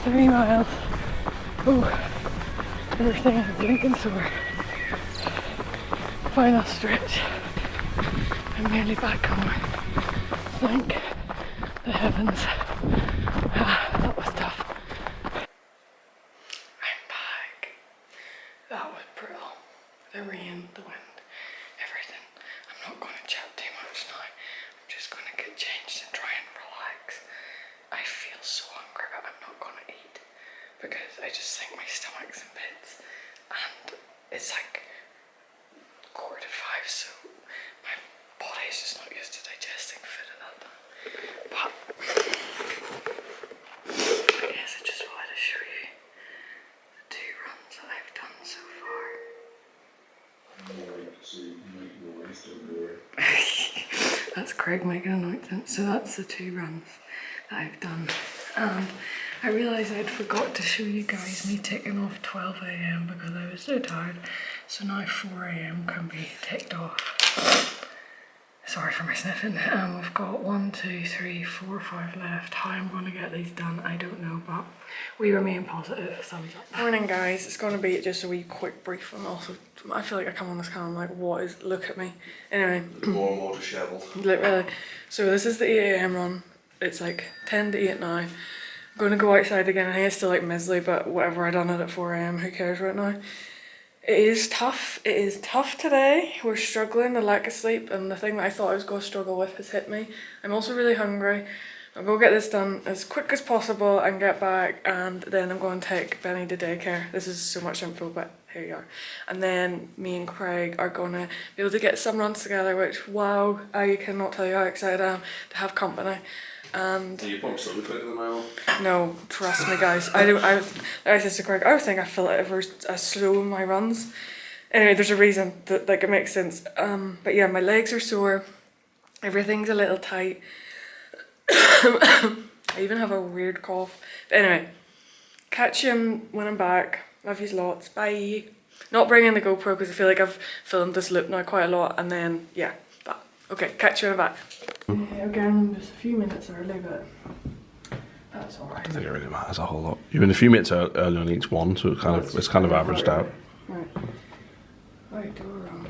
3 miles. Oh, everything is blinking sore. Final stretch. I'm nearly back home. Thank the heavens. That was tough. I'm back. That was brutal. The rain, the wind, everything. I'm not going to chat too much now. I'm just going to get changed and try and relax. I feel so hungry, but I'm not going to eat because I just think my stomach's in bits, and it's like 4:45, so my body's just not used to digesting food at that time. But yes, I just wanted to show you the 2 runs that I've done so far. That's Craig making an announcement. So that's the 2 runs that I've done, and I realised I'd forgot to show you guys me ticking off 12 AM because I was so tired. So now 4 AM can be ticked off. Sorry for my sniffing. We've got 1, 2, 3, 4, 5 left. How I'm going to get these done, I don't know, but we remain positive. Thumbs up. Morning, guys. It's going to be just a wee quick brief, and also I feel like I come on this camera like, what is? Look at me. Anyway, More and more dishevelled. literally. So this is the 8 AM run. It's like 10 to 8 now. I'm going to go outside again. I think it's still like miserly, but whatever. I done it at 4 AM. Who cares right now? It is tough. It is tough today. We're struggling, the lack of sleep, and the thing that I thought I was going to struggle with has hit me. I'm also really hungry. I'll go get this done as quick as possible and get back, and then I'm going to take Benny to daycare. This is so much info, but here you are. And then me and Craig are going to be able to get some runs together, which, wow, I cannot tell you how excited I am to have company. And you pump so quicker than I will. no, trust me, guys. I said to Craig, I would think I feel it ever as slow in my runs. Anyway, there's a reason that like it makes sense. But yeah, my legs are sore. Everything's a little tight. I even have a weird cough. But anyway, catch you when I'm back. Love yous lots. Bye. Not bringing the GoPro because I feel like I've filmed this loop now quite a lot, and then yeah. But okay, catch you when I'm back. Yeah, again, just a few minutes early, but that's alright. I don't think it really matters a whole lot. You've been a few minutes early on each one, so it's kind of averaged out. Right. Right, do a run.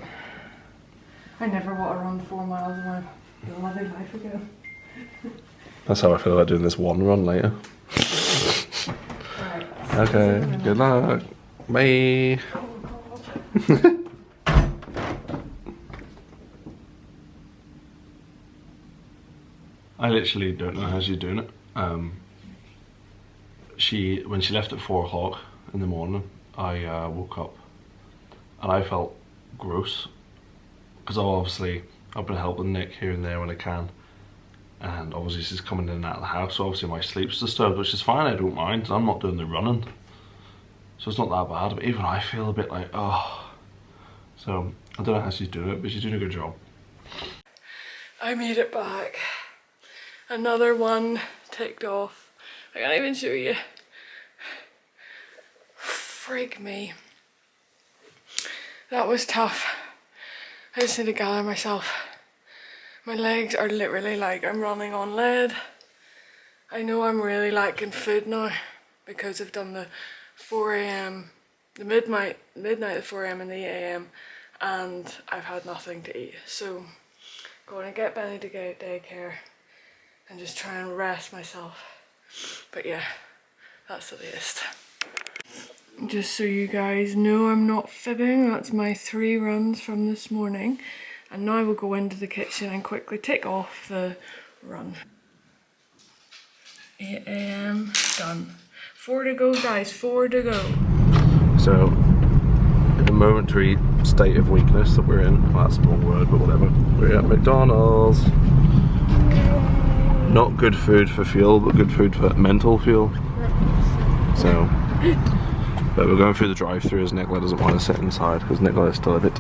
I never want to run 4 miles of my bloody life again. That's how I feel about doing this one run later. Right. Okay, good luck. Bye. I literally don't know how she's doing it. When she left at 4 o'clock in the morning, I woke up and I felt gross because I've been helping Nick here and there when I can, and obviously she's coming in and out of the house, so obviously my sleep's disturbed, which is fine. I don't mind. I'm not doing the running, so it's not that bad. But even I feel a bit like, oh. So I don't know how she's doing it, but she's doing a good job. I made it back. Another one ticked off. I can't even show you. Freak me. That was tough. I just need to gather myself. My legs are literally like I'm running on lead. I know I'm really lacking food now because I've done the 4 AM, the midnight at 4 AM and the 8 AM, and I've had nothing to eat. So going to get Benny to go to daycare and just try and rest myself. But yeah, that's the latest. Just so you guys know, I'm not fibbing. That's my 3 runs from this morning. And now we'll go into the kitchen and quickly tick off the run. 8 AM, done. 4 to go, guys, 4 to go. So, in a momentary state of weakness that we're in, well, that's the wrong word, but whatever. We're at McDonald's. Not good food for fuel, but good food for mental fuel. So, but we're going through the drive-thru as Nicola doesn't want to sit inside because Nicola is still a bit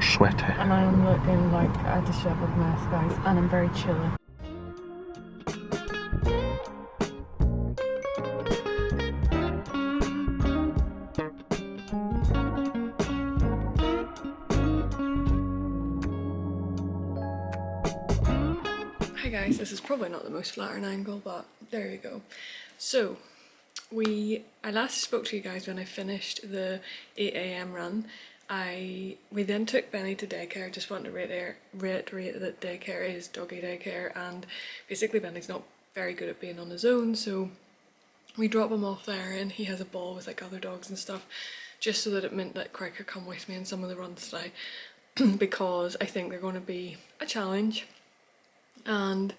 sweaty. And I'm looking like a disheveled mess, guys, and I'm very chilly. Hi guys, this is probably not the most flattering angle, but there you go. So, I last spoke to you guys when I finished the 8 AM run. We then took Benny to daycare. Just want to reiterate that daycare is doggy daycare, and basically Benny's not very good at being on his own, so we drop him off there and he has a ball with like other dogs and stuff, just so that it meant that Craig could come with me in some of the runs today because I think they're going to be a challenge and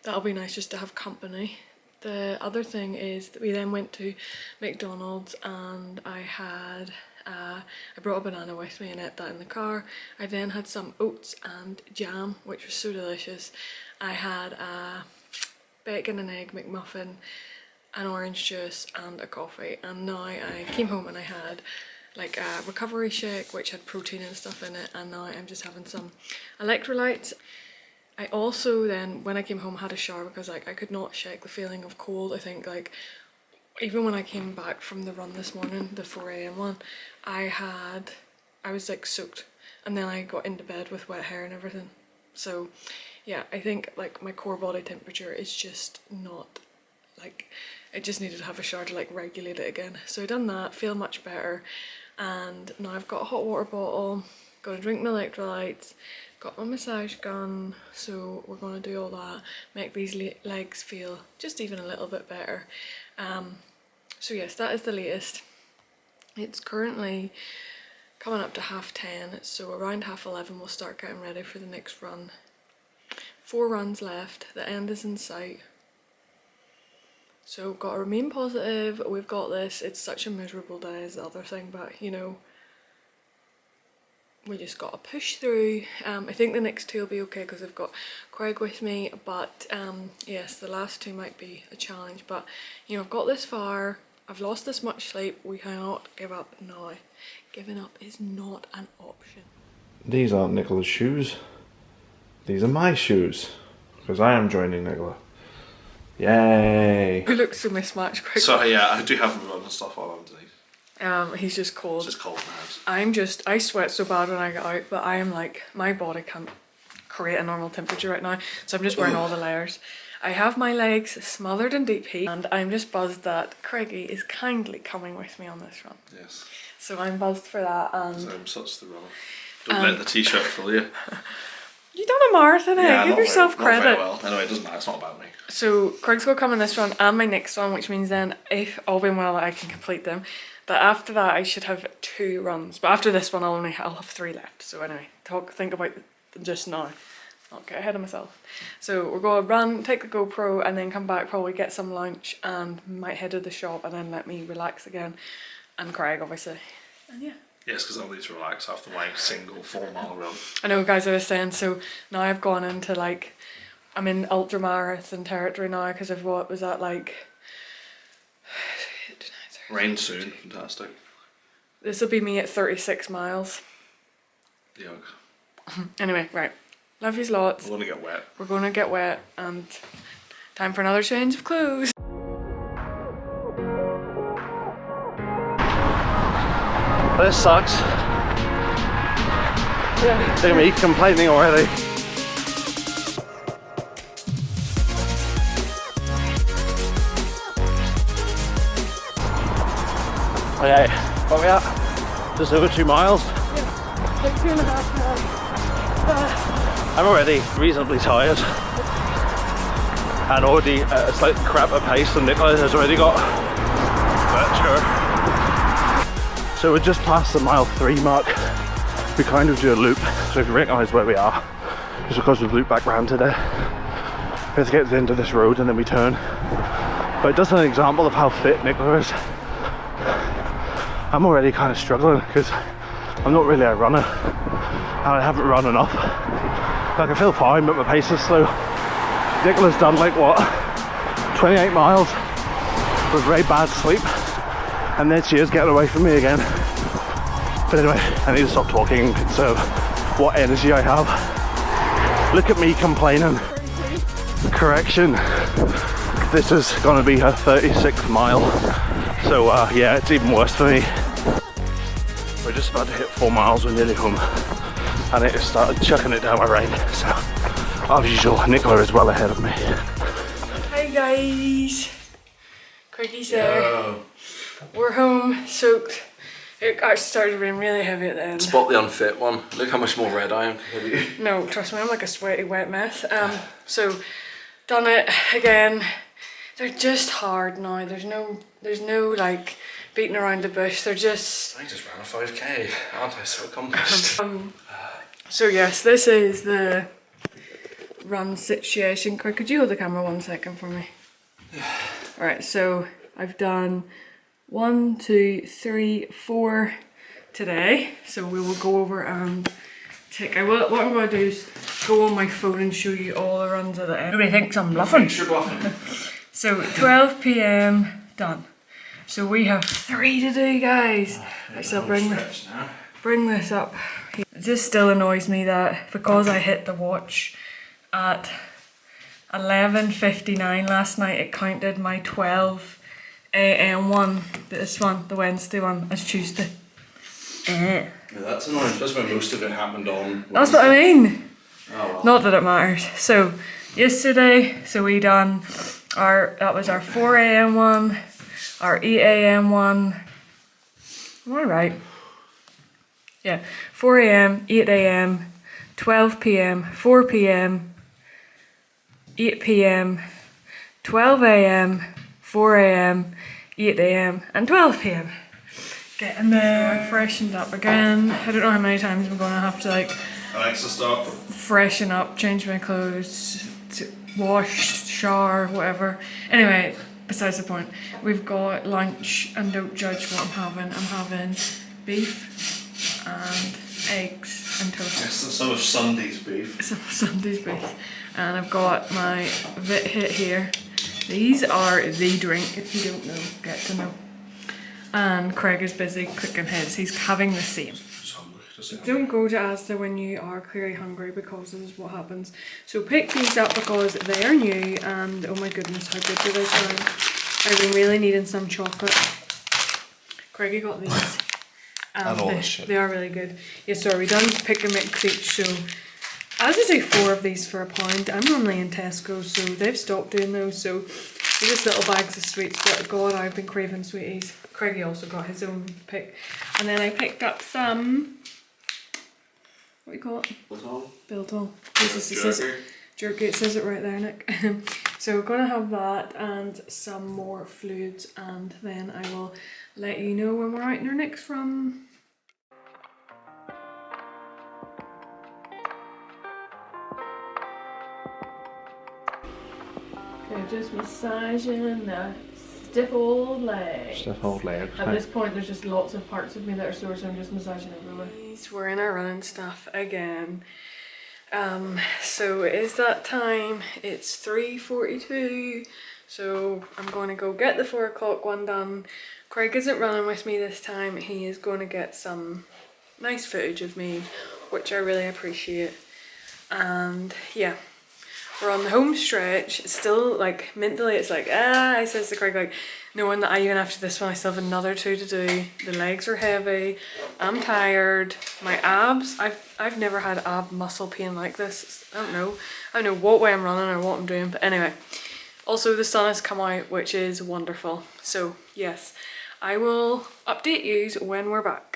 that'll be nice just to have company. The other thing is that we then went to McDonald's and I brought a banana with me and ate that in the car. I then had some oats and jam, which was so delicious. I had a bacon and egg McMuffin, an orange juice and a coffee, and now I came home and I had like a recovery shake which had protein and stuff in it, and now I'm just having some electrolytes. I also then, when I came home, had a shower because like I could not shake the feeling of cold. I think like even when I came back from the run this morning, the 4 a.m. one, I was like soaked, and then I got into bed with wet hair and everything. So yeah, I think like my core body temperature is just not like, I just needed to have a shower to like regulate it again. So I done that, feel much better, and now I've got a hot water bottle, got to drink my electrolytes, got my massage gun, so we're going to do all that, make these legs feel just even a little bit better. So yes, that is the latest. It's currently coming up to 10:30, so around 11:30 we'll start getting ready for the next run. 4 runs left, the end is in sight. So got to remain positive, we've got this. It's such a miserable day is the other thing, but you know, we just got to push through. I think the next 2 will be okay because I've got Craig with me, but yes, the last 2 might be a challenge, but you know, I've got this far, I've lost this much sleep, we cannot give up now. Giving up is not an option. These aren't Nicola's shoes. These are my shoes. Because I am joining Nicola. Yay! We look so mismatched, Craig. So yeah, I do have my run and stuff all underneath. He's just cold. It's just cold in the house. I sweat so bad when I get out, but I am like, my body can't create a normal temperature right now, so I'm just wearing all the layers. I have my legs smothered in deep heat, and I'm just buzzed that Craigie is kindly coming with me on this run. Yes. So I'm buzzed for that, and I'm such the runner. Don't let the t-shirt fool you. you done a marathon, eh? Give yourself credit. Not very well. Anyway, it doesn't matter, it's not about me. So Craig's got to come in this run and my next one, which means then, if all being well, I can complete them. But after that, I should have 2 runs. But after this one, I'll have 3 left. So anyway, think about just now. Not get ahead of myself. So we're going to run, take the GoPro, and then come back, probably get some lunch, and might head to the shop, and then let me relax again. And Craig, obviously. And yeah. Yes, because I'll need to relax after my single 4-mile run. I know, guys, I was saying, so now I've gone into like, I'm in ultramarathon territory now, because of what was that like? Rain soon, fantastic. This will be me at 36 miles. Yuck. Anyway, right. Love yous lots. We're going to get wet. We're going to get wet, and time for another change of clothes. This sucks. Yeah. Look at me complaining already. Okay, what are we at? Just over 2 miles? Yeah, like 2.5 miles. I'm already reasonably tired. And already at a slightly crapper pace than Nicola has already got. But sure. So we're just past the mile 3 mark. We kind of do a loop, so if you recognise where we are, just because we've looped back round today. We have to get to the end of this road and then we turn. But it does an example of how fit Nicola is. I'm already kind of struggling because I'm not really a runner and I haven't run enough. Like, I feel fine, but my pace is slow. Nicola's done like what, 28 miles with very bad sleep, and then she is getting away from me again. But anyway, I need to stop talking and conserve what energy I have. Look at me complaining. Correction, this is going to be her 36th mile, so yeah, it's even worse for me. We're just about to hit 4 miles, we're nearly home, and it has started chucking it down my rain, so as usual, Nicola is well ahead of me. Hi guys, Craigie's there. We're home, soaked. It actually started raining really heavy at the end. Spot the unfit one. Look how much more red I am compared to you. No, trust me, I'm like a sweaty wet mess. So done it again. They're just hard now. There's no like beating around the bush. They're just. I just ran a 5k, aren't I? So accomplished. So yes, this is the run situation. Craig, could you hold the camera 1 second for me? Alright, so I've done 1, 2, 3, 4 today. So we will go over and tick. What I'm going to do is go on my phone and show you all the runs at the end. Nobody thinks I'm bluffing. So 12 PM done. So we have 3 to do, guys. Actually, I'll bring this up. It just still annoys me that because I hit the watch at 11:59 last night, it counted my 12 a.m. one, this one, the Wednesday one, is Tuesday. Yeah, that's annoying, especially when most of it happened on Wednesday. That's what I mean. Oh, well. Not that it matters. So yesterday, we done that was our 4 a.m. one, our 8 a.m. one. Am I right? Yeah, 4 a.m, 8 a.m, 12 p.m, 4 p.m, 8 p.m, 12 a.m, 4 a.m, 8 a.m, and 12 p.m. Getting there, freshened up again. I don't know how many times I'm gonna have to like Alexa, stop. freshen up, change my clothes, wash, shower, whatever. Anyway, besides the point, we've got lunch, and don't judge what I'm having. I'm having beef and eggs and toast. Some of Sunday's beef. Some of Sunday's beef. And I've got my Vit Hit here. These are the drink, if you don't know, get to know. And Craig is busy cooking his. He's having the same. Don't go to Asda when you are clearly hungry, because this is what happens. So pick these up because they are new, and oh my goodness, how good do they sound. I've been really needing some chocolate. Craigie got these. They are really good. Yeah, so we done pick and mix each. So as I do 4 of these for £1, I'm normally in Tesco, so they've stopped doing those. So they're just little bags of sweets, but God, I've been craving sweeties. Craigie also got his own pick. And then I picked up some, what do you call it? Biltong. Jerky, it says it right there, Nick. So we're gonna have that and some more fluids, and then I will let you know when we're out in our next run. Okay, just massaging the stiff old leg. Stiff old leg. At this point, there's just lots of parts of me that are sore, so I'm just massaging everywhere. We're in our running stuff again. So it is that time. It's 3:42. So I'm going to go get the 4 o'clock one done. Craig isn't running with me this time. He is going to get some nice footage of me, which I really appreciate. And yeah. We're on the home stretch. It's still like mentally it's like I says to Craig, like, knowing that even after this one I still have another 2 to do. The legs are heavy, I'm tired, my abs, I've never had ab muscle pain like this. I don't know what way I'm running or what I'm doing, but anyway. Also the sun has come out, which is wonderful. So yes, I will update you when we're back.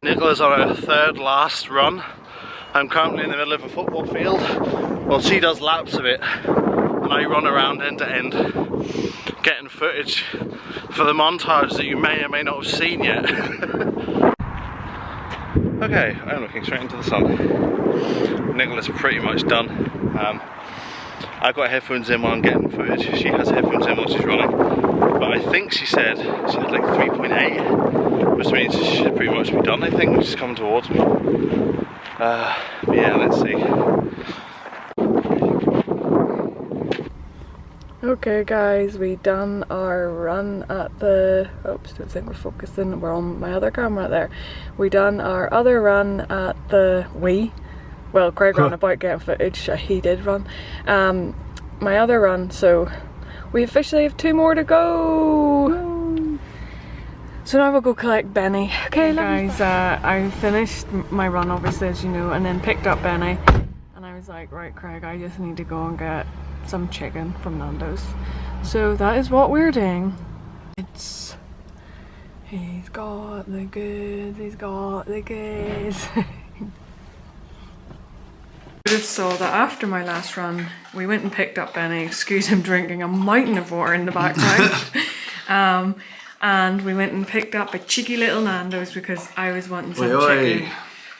Nicola's on her 3rd last run. I'm currently in the middle of a football field. Well, she does laps of it, and I run around end to end, getting footage for the montage that you may or may not have seen yet. Okay, I'm looking straight into the sun. Nicola's pretty much done. I've got headphones in while I'm getting footage. She has headphones in while she's running. But I think she said she had like 3.8, which means she should pretty much be done, I think. She's coming towards me. But yeah, let's see. Okay guys, we done our run at the, oops, don't think we're focusing, we're on my other camera there. We done our other run at the well, Craig ran about getting footage, he did run. My other run, so We officially have 2 more to go. So now we'll go collect Benny. Okay guys, I finished my run obviously as you know, and then picked up Benny. And I was like, right Craig, I just need to go and get some chicken from Nando's. So that is what we're doing. He's got the goods, he's got the goods. I just saw that after my last run, we went and picked up Benny, excuse him drinking a mountain of water in the background. And we went and picked up a cheeky little Nando's because I was wanting some chicken.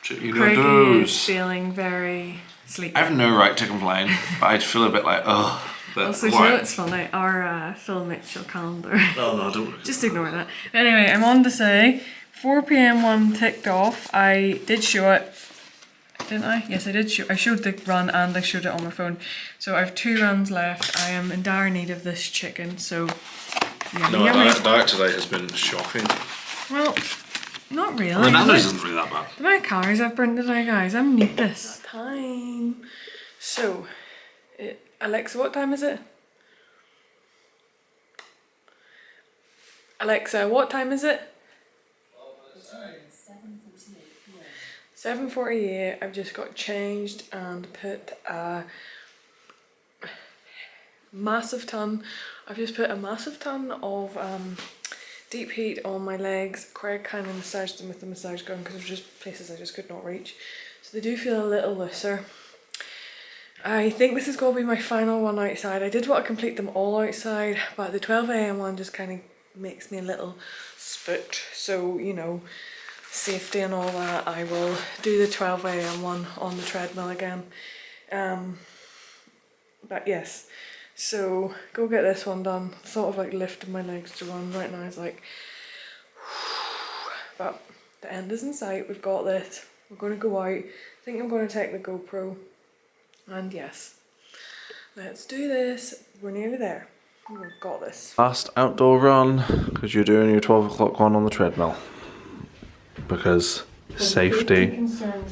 Chicken Craig Nando's. is feeling very sleepy. I have no right to complain, but I'd feel a bit like, oh. Also, do you know what's funny? Our Phil Mitchell calendar. Oh no, don't. Just ignore that. Anyway, I'm on to say 4 PM one ticked off. I did show it, didn't I? Yes, I did. I showed the run and I showed it on my phone. So I have 2 runs left. I am in dire need of this chicken. So yummy, No, yummy. diet today has been shocking. Well, not really. The Nando's isn't really that bad. The amount of calories I've burned today, guys. I need this. Time. So, Alexa, what time is it? Alexa, what time is it? 7:48. I've just got changed and put a massive ton. I've just put a massive ton of deep heat on my legs. Craig kind of massaged them with the massage gun because there's just places I just could not reach. So they do feel a little looser. I think this is going to be my final one outside. I did want to complete them all outside, but the 12 AM one just kind of makes me a little spooked. So, you know, safety and all that, I will do the 12 AM one on the treadmill again. But yes, so go get this one done. Sort of like lifting my legs to run right now. It's like, but the end is in sight. We've got this. We're going to go out. I think I'm going to take the GoPro. And yes, let's do this. We're nearly there. We've got this. Last outdoor run, because you're doing your 12 o'clock one on the treadmill. Because safety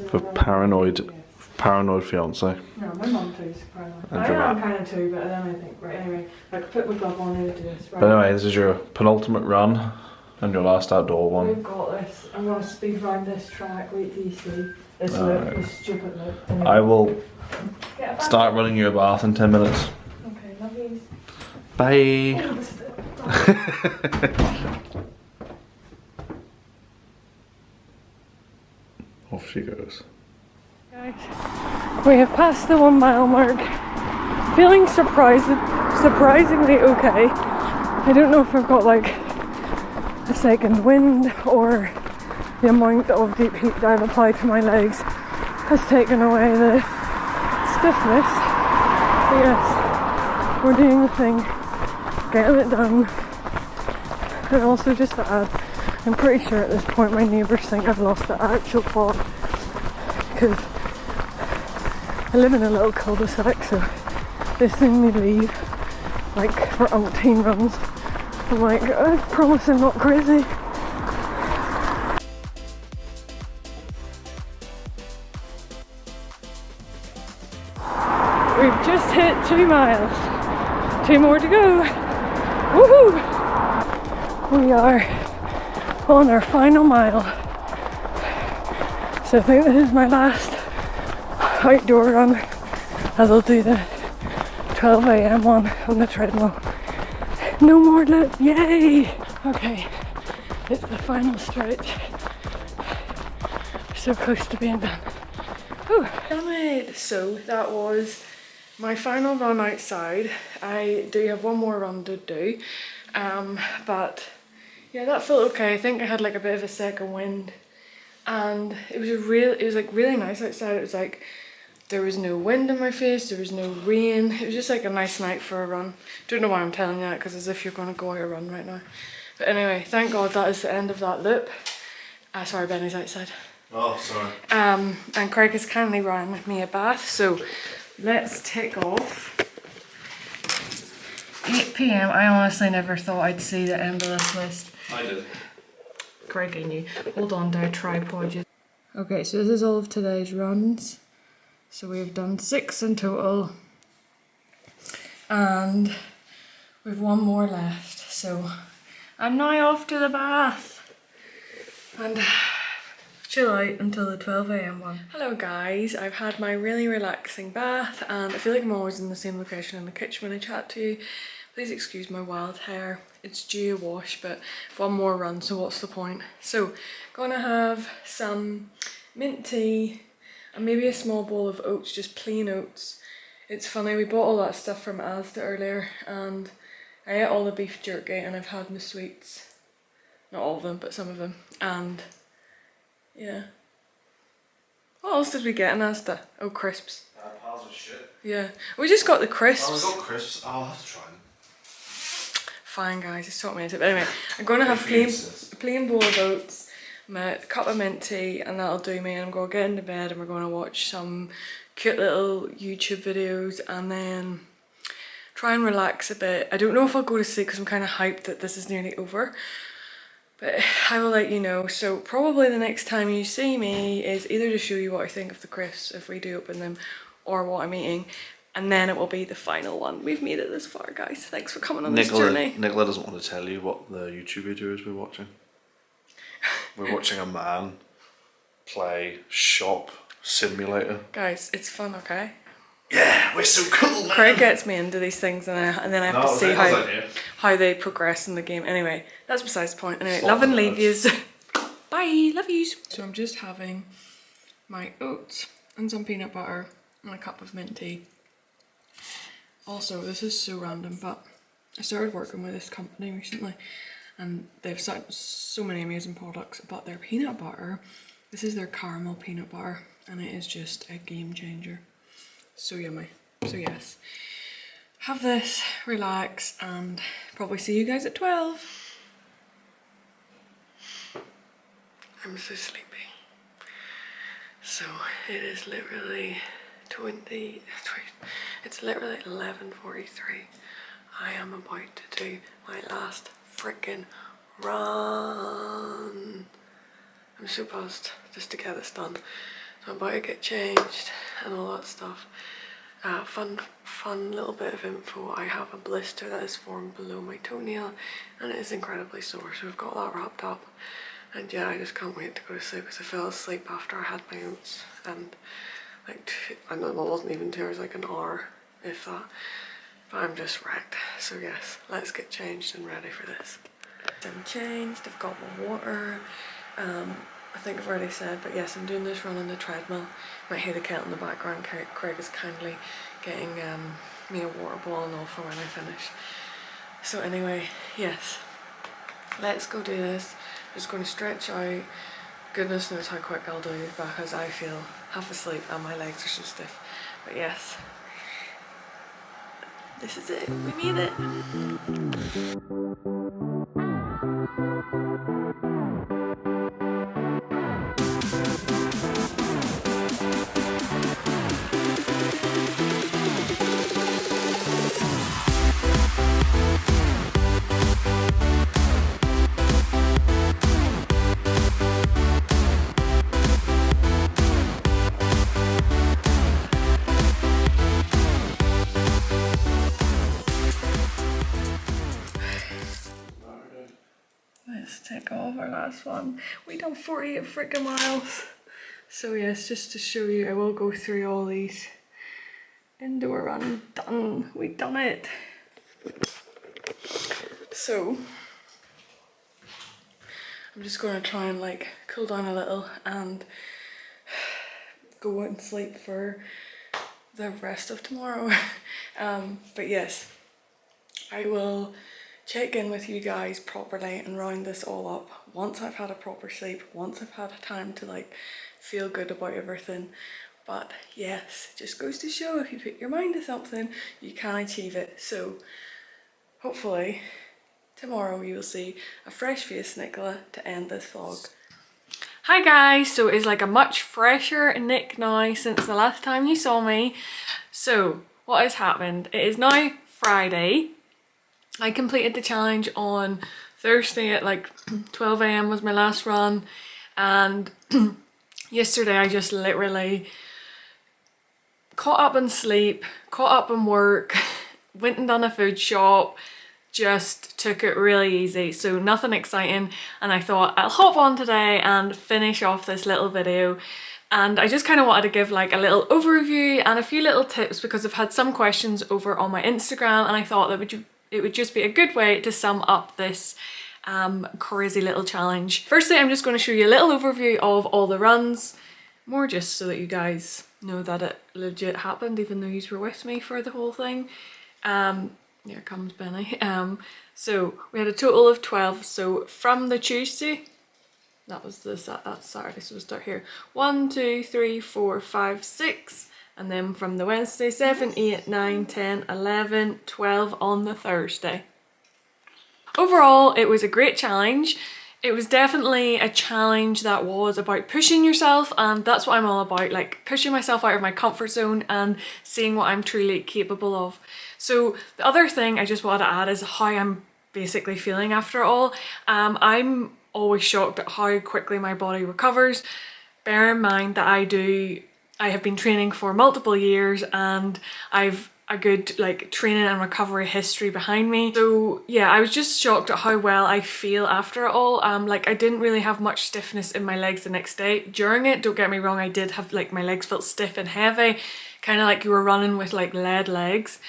for paranoid fiance. No, my mum too, surprisingly. And I your am mum. kind of too, but then I think, right, anyway, I could put my glove on and do this. Right. But anyway, this is your penultimate run and your last outdoor one. We've got this. I'm going to speed round this track. Wait till you see this Alright. loop, this stupid loop. Anyway. I will Get it back. start running your bath in 10 minutes. Okay, love yous. Bye. Oh, this is it. Off she goes. Guys, we have passed the 1 mile mark. Feeling surprisingly okay. I don't know if I've got like a second wind or the amount of deep heat that I've applied to my legs has taken away the stiffness. But yes, we're doing the thing, getting it done. And also just to add, I'm pretty sure at this point my neighbours think I've lost the actual plot because I live in a little cul-de-sac, so they seen me leave like for umpteen runs. I'm like, I promise I'm not crazy. We've just hit 2 miles. 2 more to go. Woohoo! We are on our final mile. So I think this is my last outdoor run, as I'll do the 12 AM one on the treadmill. No more lip, yay! Okay, it's the final stretch. We're so close to being done. Whew. Damn it! So that was my final run outside. I do have 1 more run to do, but yeah, that felt okay. I think I had like a bit of a second wind, and it was like really nice outside. It was like there was no wind in my face, there was no rain. It was just like a nice night for a run. Don't know why I'm telling you that, because as if you're going to go out a run right now. But anyway, thank God that is the end of that loop. Sorry, Benny's outside. Oh, sorry. And Craig has kindly ran me a bath, so let's take off. 8 PM. I honestly never thought I'd see the end of this list. I did. Craig and you. Hold on to a tripod. Okay, so this is all of today's runs. So we've done 6 in total. And We've one more left, so I'm now off to the bath and chill out until the 12 AM one. Hello guys, I've had my really relaxing bath and I feel like I'm always in the same location in the kitchen when I chat to you. Please excuse my wild hair. It's due a wash, but one more run, so what's the point? So, gonna have some mint tea and maybe a small bowl of oats, just plain oats. It's funny, we bought all that stuff from Asda earlier and I ate all the beef jerky and I've had my sweets. Not all of them, but some of them. And yeah. What else did we get in Asda? Oh, crisps. Piles of shit. Yeah. We just got the crisps. Oh, we got crisps. I'll have to try them. Fine guys, it's taught me into it. But anyway, I'm going to have a plain bowl of oats, my cup of mint tea, and that'll do me. And I'm going to get into bed and we're going to watch some cute little YouTube videos and then try and relax a bit. I don't know if I'll go to sleep because I'm kind of hyped that this is nearly over. But I will let you know. So probably the next time you see me is either to show you what I think of the crisps if we do open them or what I'm eating. And then it will be the final one. We've made it this far, guys. Thanks for coming on this journey. Nicola doesn't want to tell you what the YouTube video is we're watching. We're watching a man play shop simulator. Guys, it's fun, okay? Yeah, we're so cool, man. Craig gets me into these things and then I have to see how they progress in the game. Anyway, that's besides the point. Anyway, love and leave yous. Bye, love yous. So I'm just having my oats and some peanut butter and a cup of mint tea. Also, this is so random, but I started working with this company recently and they've so many amazing products, but their peanut butter, this is their caramel peanut butter and it is just a game changer. So yummy. So yes, have this, relax, and probably see you guys at 12. I'm so sleepy. So it is literally it's literally 11:43. I am about to do my last freaking run. I'm so buzzed just to get this done. So I'm about to get changed and all that stuff. Fun little bit of info. I have a blister that is formed below my toenail and it is incredibly sore, so we've got that wrapped up. And yeah, I just can't wait to go to sleep because I fell asleep after I had my oats and like, I know it wasn't even 2 hours, like an hour, if that. But I'm just wrecked. So yes, let's get changed and ready for this. I'm changed, I've got my water. I think I've already said, but yes, I'm doing this run on the treadmill. You might hear the kettle in the background. Craig is kindly getting me a water bottle and all for when I finish. So anyway, yes, let's go do this. I'm just going to stretch out. Goodness knows how quick I'll do because I feel half asleep and my legs are so stiff. But yes, this is it. We made it. Let's take off our last one. We done 48 freaking miles. So yes, just to show you, I will go through all these. Indoor run done. We done it. So I'm just going to try and like cool down a little and go out and sleep for the rest of tomorrow. But yes, I will check in with you guys properly and round this all up once I've had a proper sleep, once I've had time to like feel good about everything. But yes, it just goes to show if you put your mind to something, you can achieve it. So hopefully tomorrow you will see a fresh face Nicola to end this vlog. Hi guys, so it's like a much fresher Nick now since the last time you saw me. So what has happened? It is now Friday. I completed the challenge on Thursday at like 12 AM was my last run, and yesterday I just literally caught up on sleep, caught up on work, went and done a food shop, just took it really easy, so nothing exciting, and I thought I'll hop on today and finish off this little video. And I just kind of wanted to give like a little overview and a few little tips because I've had some questions over on my Instagram, and I thought that it would just be a good way to sum up this crazy little challenge. Firstly, I'm just going to show you a little overview of all the runs, more just so that you guys know that it legit happened even though you were with me for the whole thing. Here comes Benny. So we had a total of 12, so from the Tuesday, that's Saturday, so we'll start here. 1, 2, 3, 4, 5, 6, and then from the Wednesday, 7, 8, 9, 10, 11, 12 on the Thursday. Overall, it was a great challenge. It was definitely a challenge that was about pushing yourself, and that's what I'm all about, like pushing myself out of my comfort zone and seeing what I'm truly capable of. So the other thing I just wanted to add is how I'm basically feeling after it all. I'm always shocked at how quickly my body recovers. Bear in mind that I have been training for multiple years and I've a good like training and recovery history behind me. So yeah, I was just shocked at how well I feel after it all. Like I didn't really have much stiffness in my legs the next day. During it, don't get me wrong, I did have like my legs felt stiff and heavy, kind of like you were running with like lead legs.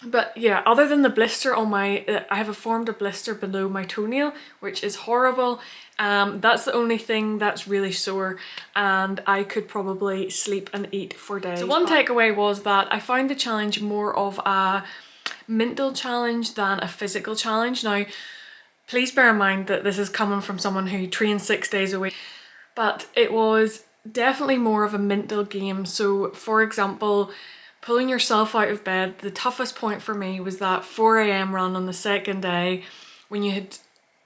But yeah, other than the blister on my, I have formed a blister below my toenail, which is horrible. That's the only thing that's really sore, and I could probably sleep and eat for days. So one takeaway was that I found the challenge more of a mental challenge than a physical challenge. Now, please bear in mind that this is coming from someone who trains 6 days a week, but it was definitely more of a mental game. So for example, pulling yourself out of bed, the toughest point for me was that 4 AM run on the second day when you had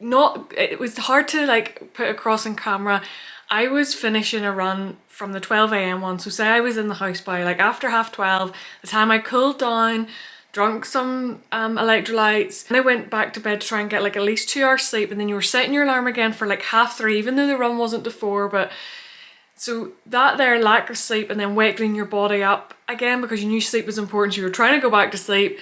not, it was hard to like put across in camera. I was finishing a run from the 12 AM one, so say I was in the house by like after 12:30, the time I cooled down, drunk some electrolytes, and I went back to bed to try and get like at least 2 hours sleep, and then you were setting your alarm again for like 3:30, even though the run wasn't to 4, but so that there lack of sleep and then waking your body up again because you knew sleep was important, so you were trying to go back to sleep,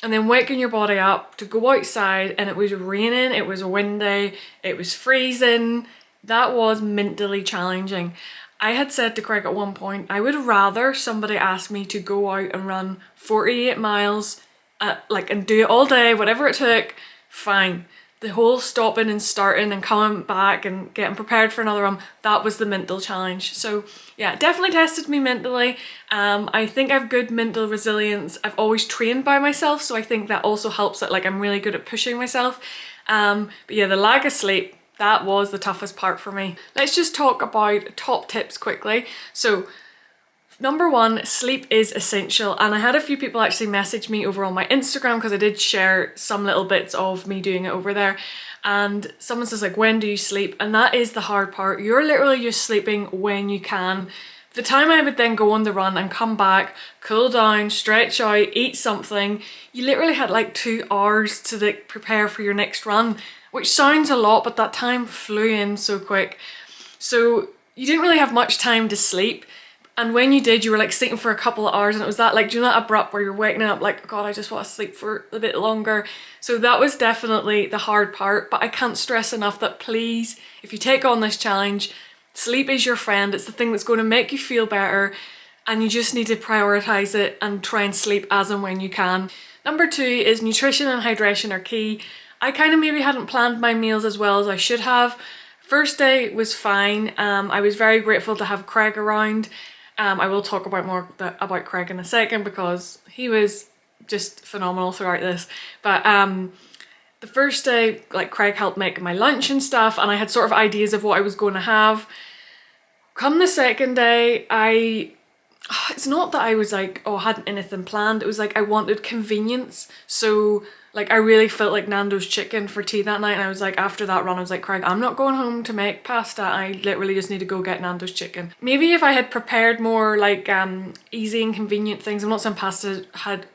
and then waking your body up to go outside, and it was raining, it was windy, it was freezing. That was mentally challenging. I had said to Craig at one point, I would rather somebody ask me to go out and run 48 miles and do it all day, whatever it took, fine. The whole stopping and starting and coming back and getting prepared for another run, that was the mental challenge. So yeah, it definitely tested me mentally. I think I have good mental resilience. I've always trained by myself, so I think that also helps that like I'm really good at pushing myself. But yeah, the lack of sleep, that was the toughest part for me. Let's just talk about top tips quickly. So number 1, sleep is essential, and I had a few people actually message me over on my Instagram because I did share some little bits of me doing it over there, and someone says like, when do you sleep? And that is the hard part. You're literally just sleeping when you can. The time I would then go on the run and come back, cool down, stretch out, eat something, you literally had like 2 hours to like prepare for your next run, which sounds a lot, but that time flew in so quick. So you didn't really have much time to sleep. And when you did, you were like sleeping for a couple of hours, and it was that like, do you know that abrupt where you're waking up like, God, I just want to sleep for a bit longer. So that was definitely the hard part, but I can't stress enough that please, if you take on this challenge, sleep is your friend. It's the thing that's going to make you feel better, and you just need to prioritize it and try and sleep as and when you can. Number 2 is nutrition and hydration are key. I kind of maybe hadn't planned my meals as well as I should have. First day was fine. I was very grateful to have Craig around. I will talk about more about Craig in a second because he was just phenomenal throughout this. But the first day, like Craig helped make my lunch and stuff, and I had sort of ideas of what I was going to have. Come the second day, it's not that I was like, oh, I hadn't anything planned. It was like I wanted convenience. So like I really felt like Nando's chicken for tea that night, and I was like, after that run I was like, Craig, I'm not going home to make pasta, I literally just need to go get Nando's chicken. Maybe if I had prepared more like easy and convenient things, I'm not saying pasta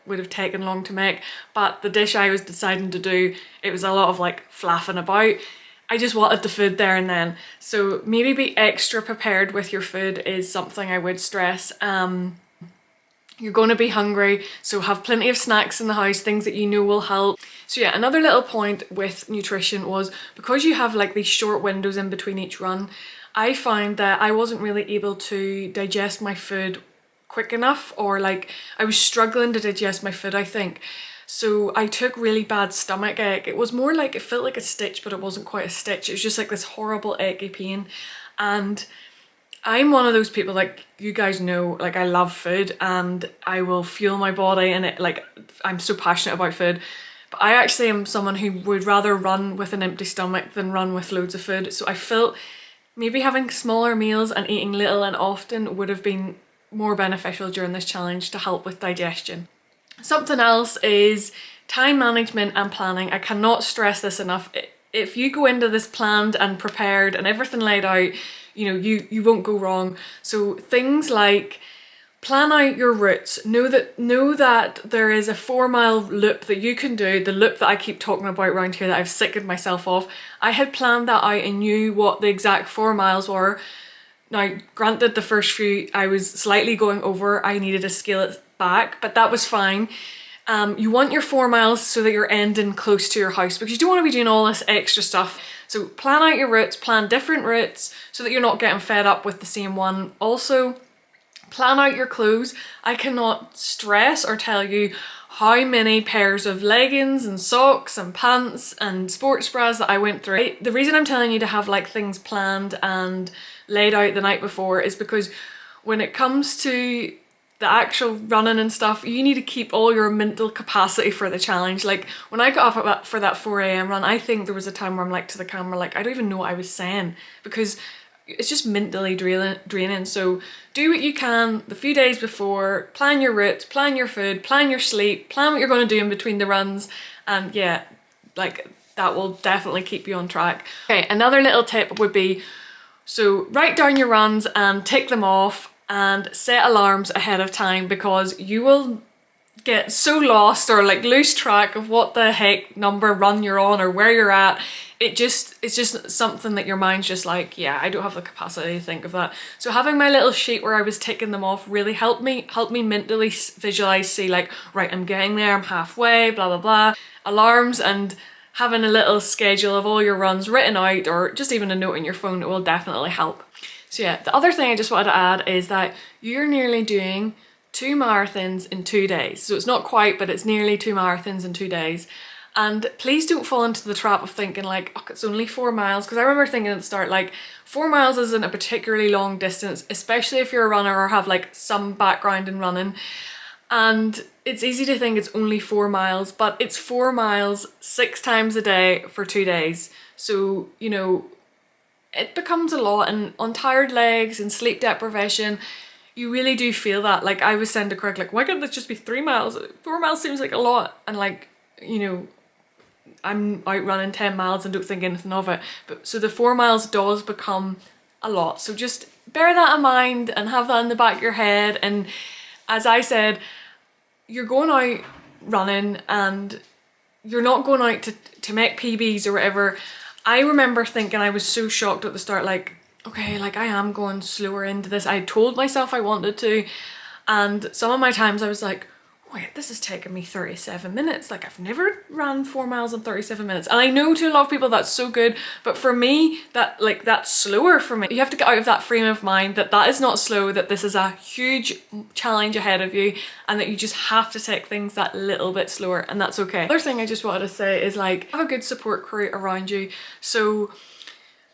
would have taken long to make, but the dish I was deciding to do, it was a lot of like flapping about. I just wanted the food there and then. So maybe be extra prepared with your food is something I would stress. You're going to be hungry, so have plenty of snacks in the house, things that you know will help. So yeah, another little point with nutrition was because you have like these short windows in between each run, I found that I wasn't really able to digest my food quick enough, or like I was struggling to digest my food, I think. So I took really bad stomach ache. It was more like, it felt like a stitch, but it wasn't quite a stitch. It was just like this horrible achy pain. And I'm one of those people, like you guys know, like I love food and I will fuel my body, and it, like I'm so passionate about food. But I actually am someone who would rather run with an empty stomach than run with loads of food. So I felt maybe having smaller meals and eating little and often would have been more beneficial during this challenge to help with digestion. Something else is time management and planning. I cannot stress this enough. If you go into this planned and prepared and everything laid out, you know, you won't go wrong. So things like plan out your routes. Know that there is a 4-mile loop that you can do, the loop that I keep talking about around here that I've sickened myself of. I had planned that out and knew what the exact 4 miles were. Now, granted, the first few I was slightly going over, I needed to scale it back, but that was fine. You want your 4 miles so that you're ending close to your house, because you don't want to be doing all this extra stuff. So plan out your routes, plan different routes so that you're not getting fed up with the same one. Also, plan out your clothes. I cannot stress or tell you how many pairs of leggings and socks and pants and sports bras that I went through. The reason I'm telling you to have like things planned and laid out the night before is because when it comes to the actual running and stuff, you need to keep all your mental capacity for the challenge. Like when I got up for that 4 a.m. run, I think there was a time where I'm like to the camera, like I don't even know what I was saying, because it's just mentally draining. So do what you can the few days before, plan your routes, plan your food, plan your sleep, plan what you're going to do in between the runs, and yeah, like that will definitely keep you on track. Okay, another little tip would be, so write down your runs and tick them off and set alarms ahead of time, because you will get so lost or like lose track of what the heck number run you're on or where you're at. It's just something that your mind's just like, yeah, I don't have the capacity to think of that. So having my little sheet where I was ticking them off really helped me mentally visualize, see like, right, I'm getting there, I'm halfway, blah, blah, blah. Alarms and having a little schedule of all your runs written out, or just even a note in your phone, it will definitely help. So yeah, the other thing I just wanted to add is that you're nearly doing 2 marathons in 2 days. So it's not quite, but it's nearly 2 marathons in 2 days. And please don't fall into the trap of thinking like, oh, it's only 4 miles. Because I remember thinking at the start, like 4 miles isn't a particularly long distance, especially if you're a runner or have like some background in running. And it's easy to think it's only 4 miles, but it's 4 miles 6 times a day for 2 days. So, you know, it becomes a lot, and on tired legs and sleep deprivation, you really do feel that. Like I was saying to Craig, like, why can't this just be 3 miles? 4 miles seems like a lot. And like, you know, I'm out running 10 miles and don't think anything of it. But so the 4 miles does become a lot. So just bear that in mind and have that in the back of your head. And as I said, you're going out running and you're not going out to make PBs or whatever. I remember thinking, I was so shocked at the start, like, okay, like I am going slower into this. I told myself I wanted to, and some of my times I was like, wait, this is taking me 37 minutes. Like I've never ran 4 miles in 37 minutes. And I know to a lot of people that's so good, but for me, that's slower for me. You have to get out of that frame of mind that that is not slow, that this is a huge challenge ahead of you, and that you just have to take things that little bit slower, and that's okay. Other thing I just wanted to say is like, have a good support crew around you. So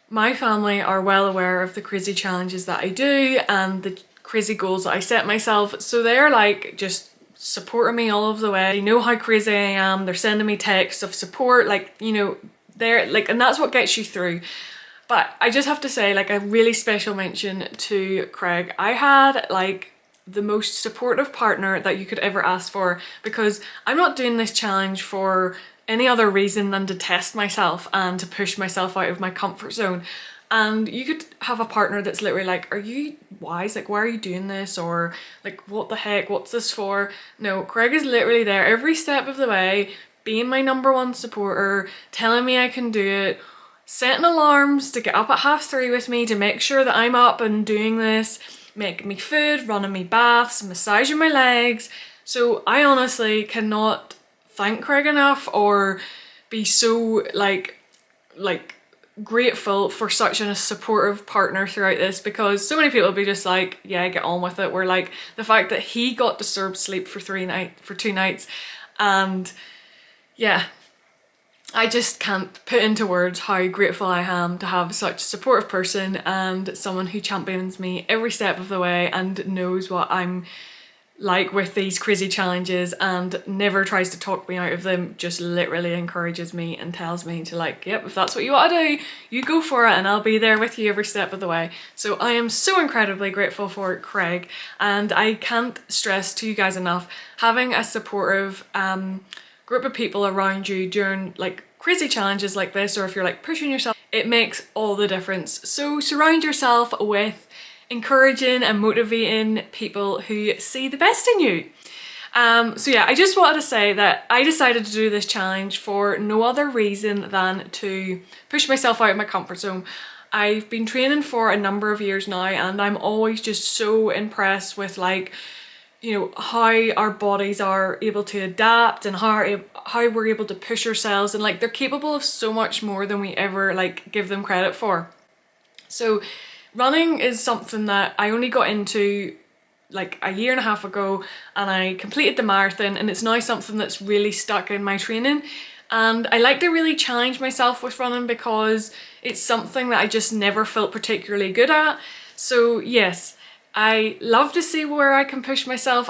my family are well aware of the crazy challenges that I do and the crazy goals that I set myself. So they're like just supporting me all of the way. They know how crazy I am. They're sending me texts of support, like, you know, they're like, and that's what gets you through. But I just have to say, like, a really special mention to Craig. I had like the most supportive partner that you could ever ask for, because I'm not doing this challenge for any other reason than to test myself and to push myself out of my comfort zone. And you could have a partner that's literally like, are you wise? Like, why are you doing this? Or like, what the heck, what's this for? No, Craig is literally there every step of the way, being my #1 supporter, telling me I can do it, setting alarms to get up at 3:30 with me to make sure that I'm up and doing this, making me food, running me baths, massaging my legs. So I honestly cannot thank Craig enough or be so like grateful for such a supportive partner throughout this, because so many people will be just like, yeah, get on with it. Where like the fact that he got disturbed sleep for 2 nights, and yeah, I just can't put into words how grateful I am to have such a supportive person and someone who champions me every step of the way and knows what I'm like with these crazy challenges and never tries to talk me out of them, just literally encourages me and tells me to like, yep, if that's what you want to do, you go for it and I'll be there with you every step of the way. So I am so incredibly grateful for Craig, and I can't stress to you guys enough, having a supportive group of people around you during like crazy challenges like this, or if you're like pushing yourself, it makes all the difference. So surround yourself with encouraging and motivating people who see the best in you. So yeah, I just wanted to say that I decided to do this challenge for no other reason than to push myself out of my comfort zone. I've been training for a number of years now, and I'm always just so impressed with like, you know, how our bodies are able to adapt and how we're able to push ourselves, and like they're capable of so much more than we ever like give them credit for. So running is something that I only got into like a year and a half ago, and I completed the marathon, and it's now something that's really stuck in my training. And I like to really challenge myself with running because it's something that I just never felt particularly good at. So yes, I love to see where I can push myself.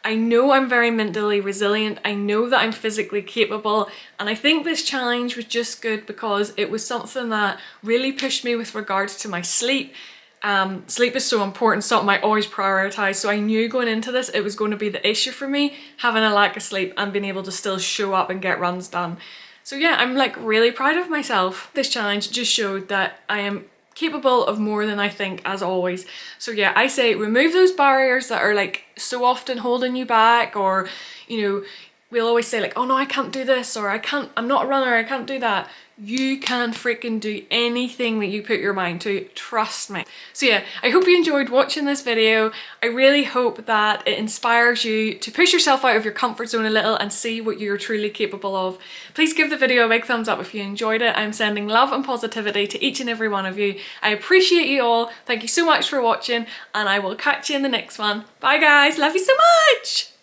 I know I'm very mentally resilient. I know that I'm physically capable. And I think this challenge was just good because it was something that really pushed me with regards to my sleep. Sleep is so important, something I always prioritize. So I knew going into this, it was going to be the issue for me, having a lack of sleep and being able to still show up and get runs done. So yeah, I'm like really proud of myself. This challenge just showed that I am capable of more than I think, as always. So yeah, I say remove those barriers that are like so often holding you back, or you know, we'll always say like, oh no, I can't do this, or I'm not a runner, I can't do that. You can freaking do anything that you put your mind to, trust me. So yeah, I hope you enjoyed watching this video. I really hope that it inspires you to push yourself out of your comfort zone a little and see what you're truly capable of. Please give the video a big thumbs up if you enjoyed it. I'm sending love and positivity to each and every one of you. I appreciate you all. Thank you so much for watching, and I will catch you in the next one. Bye guys, love you so much.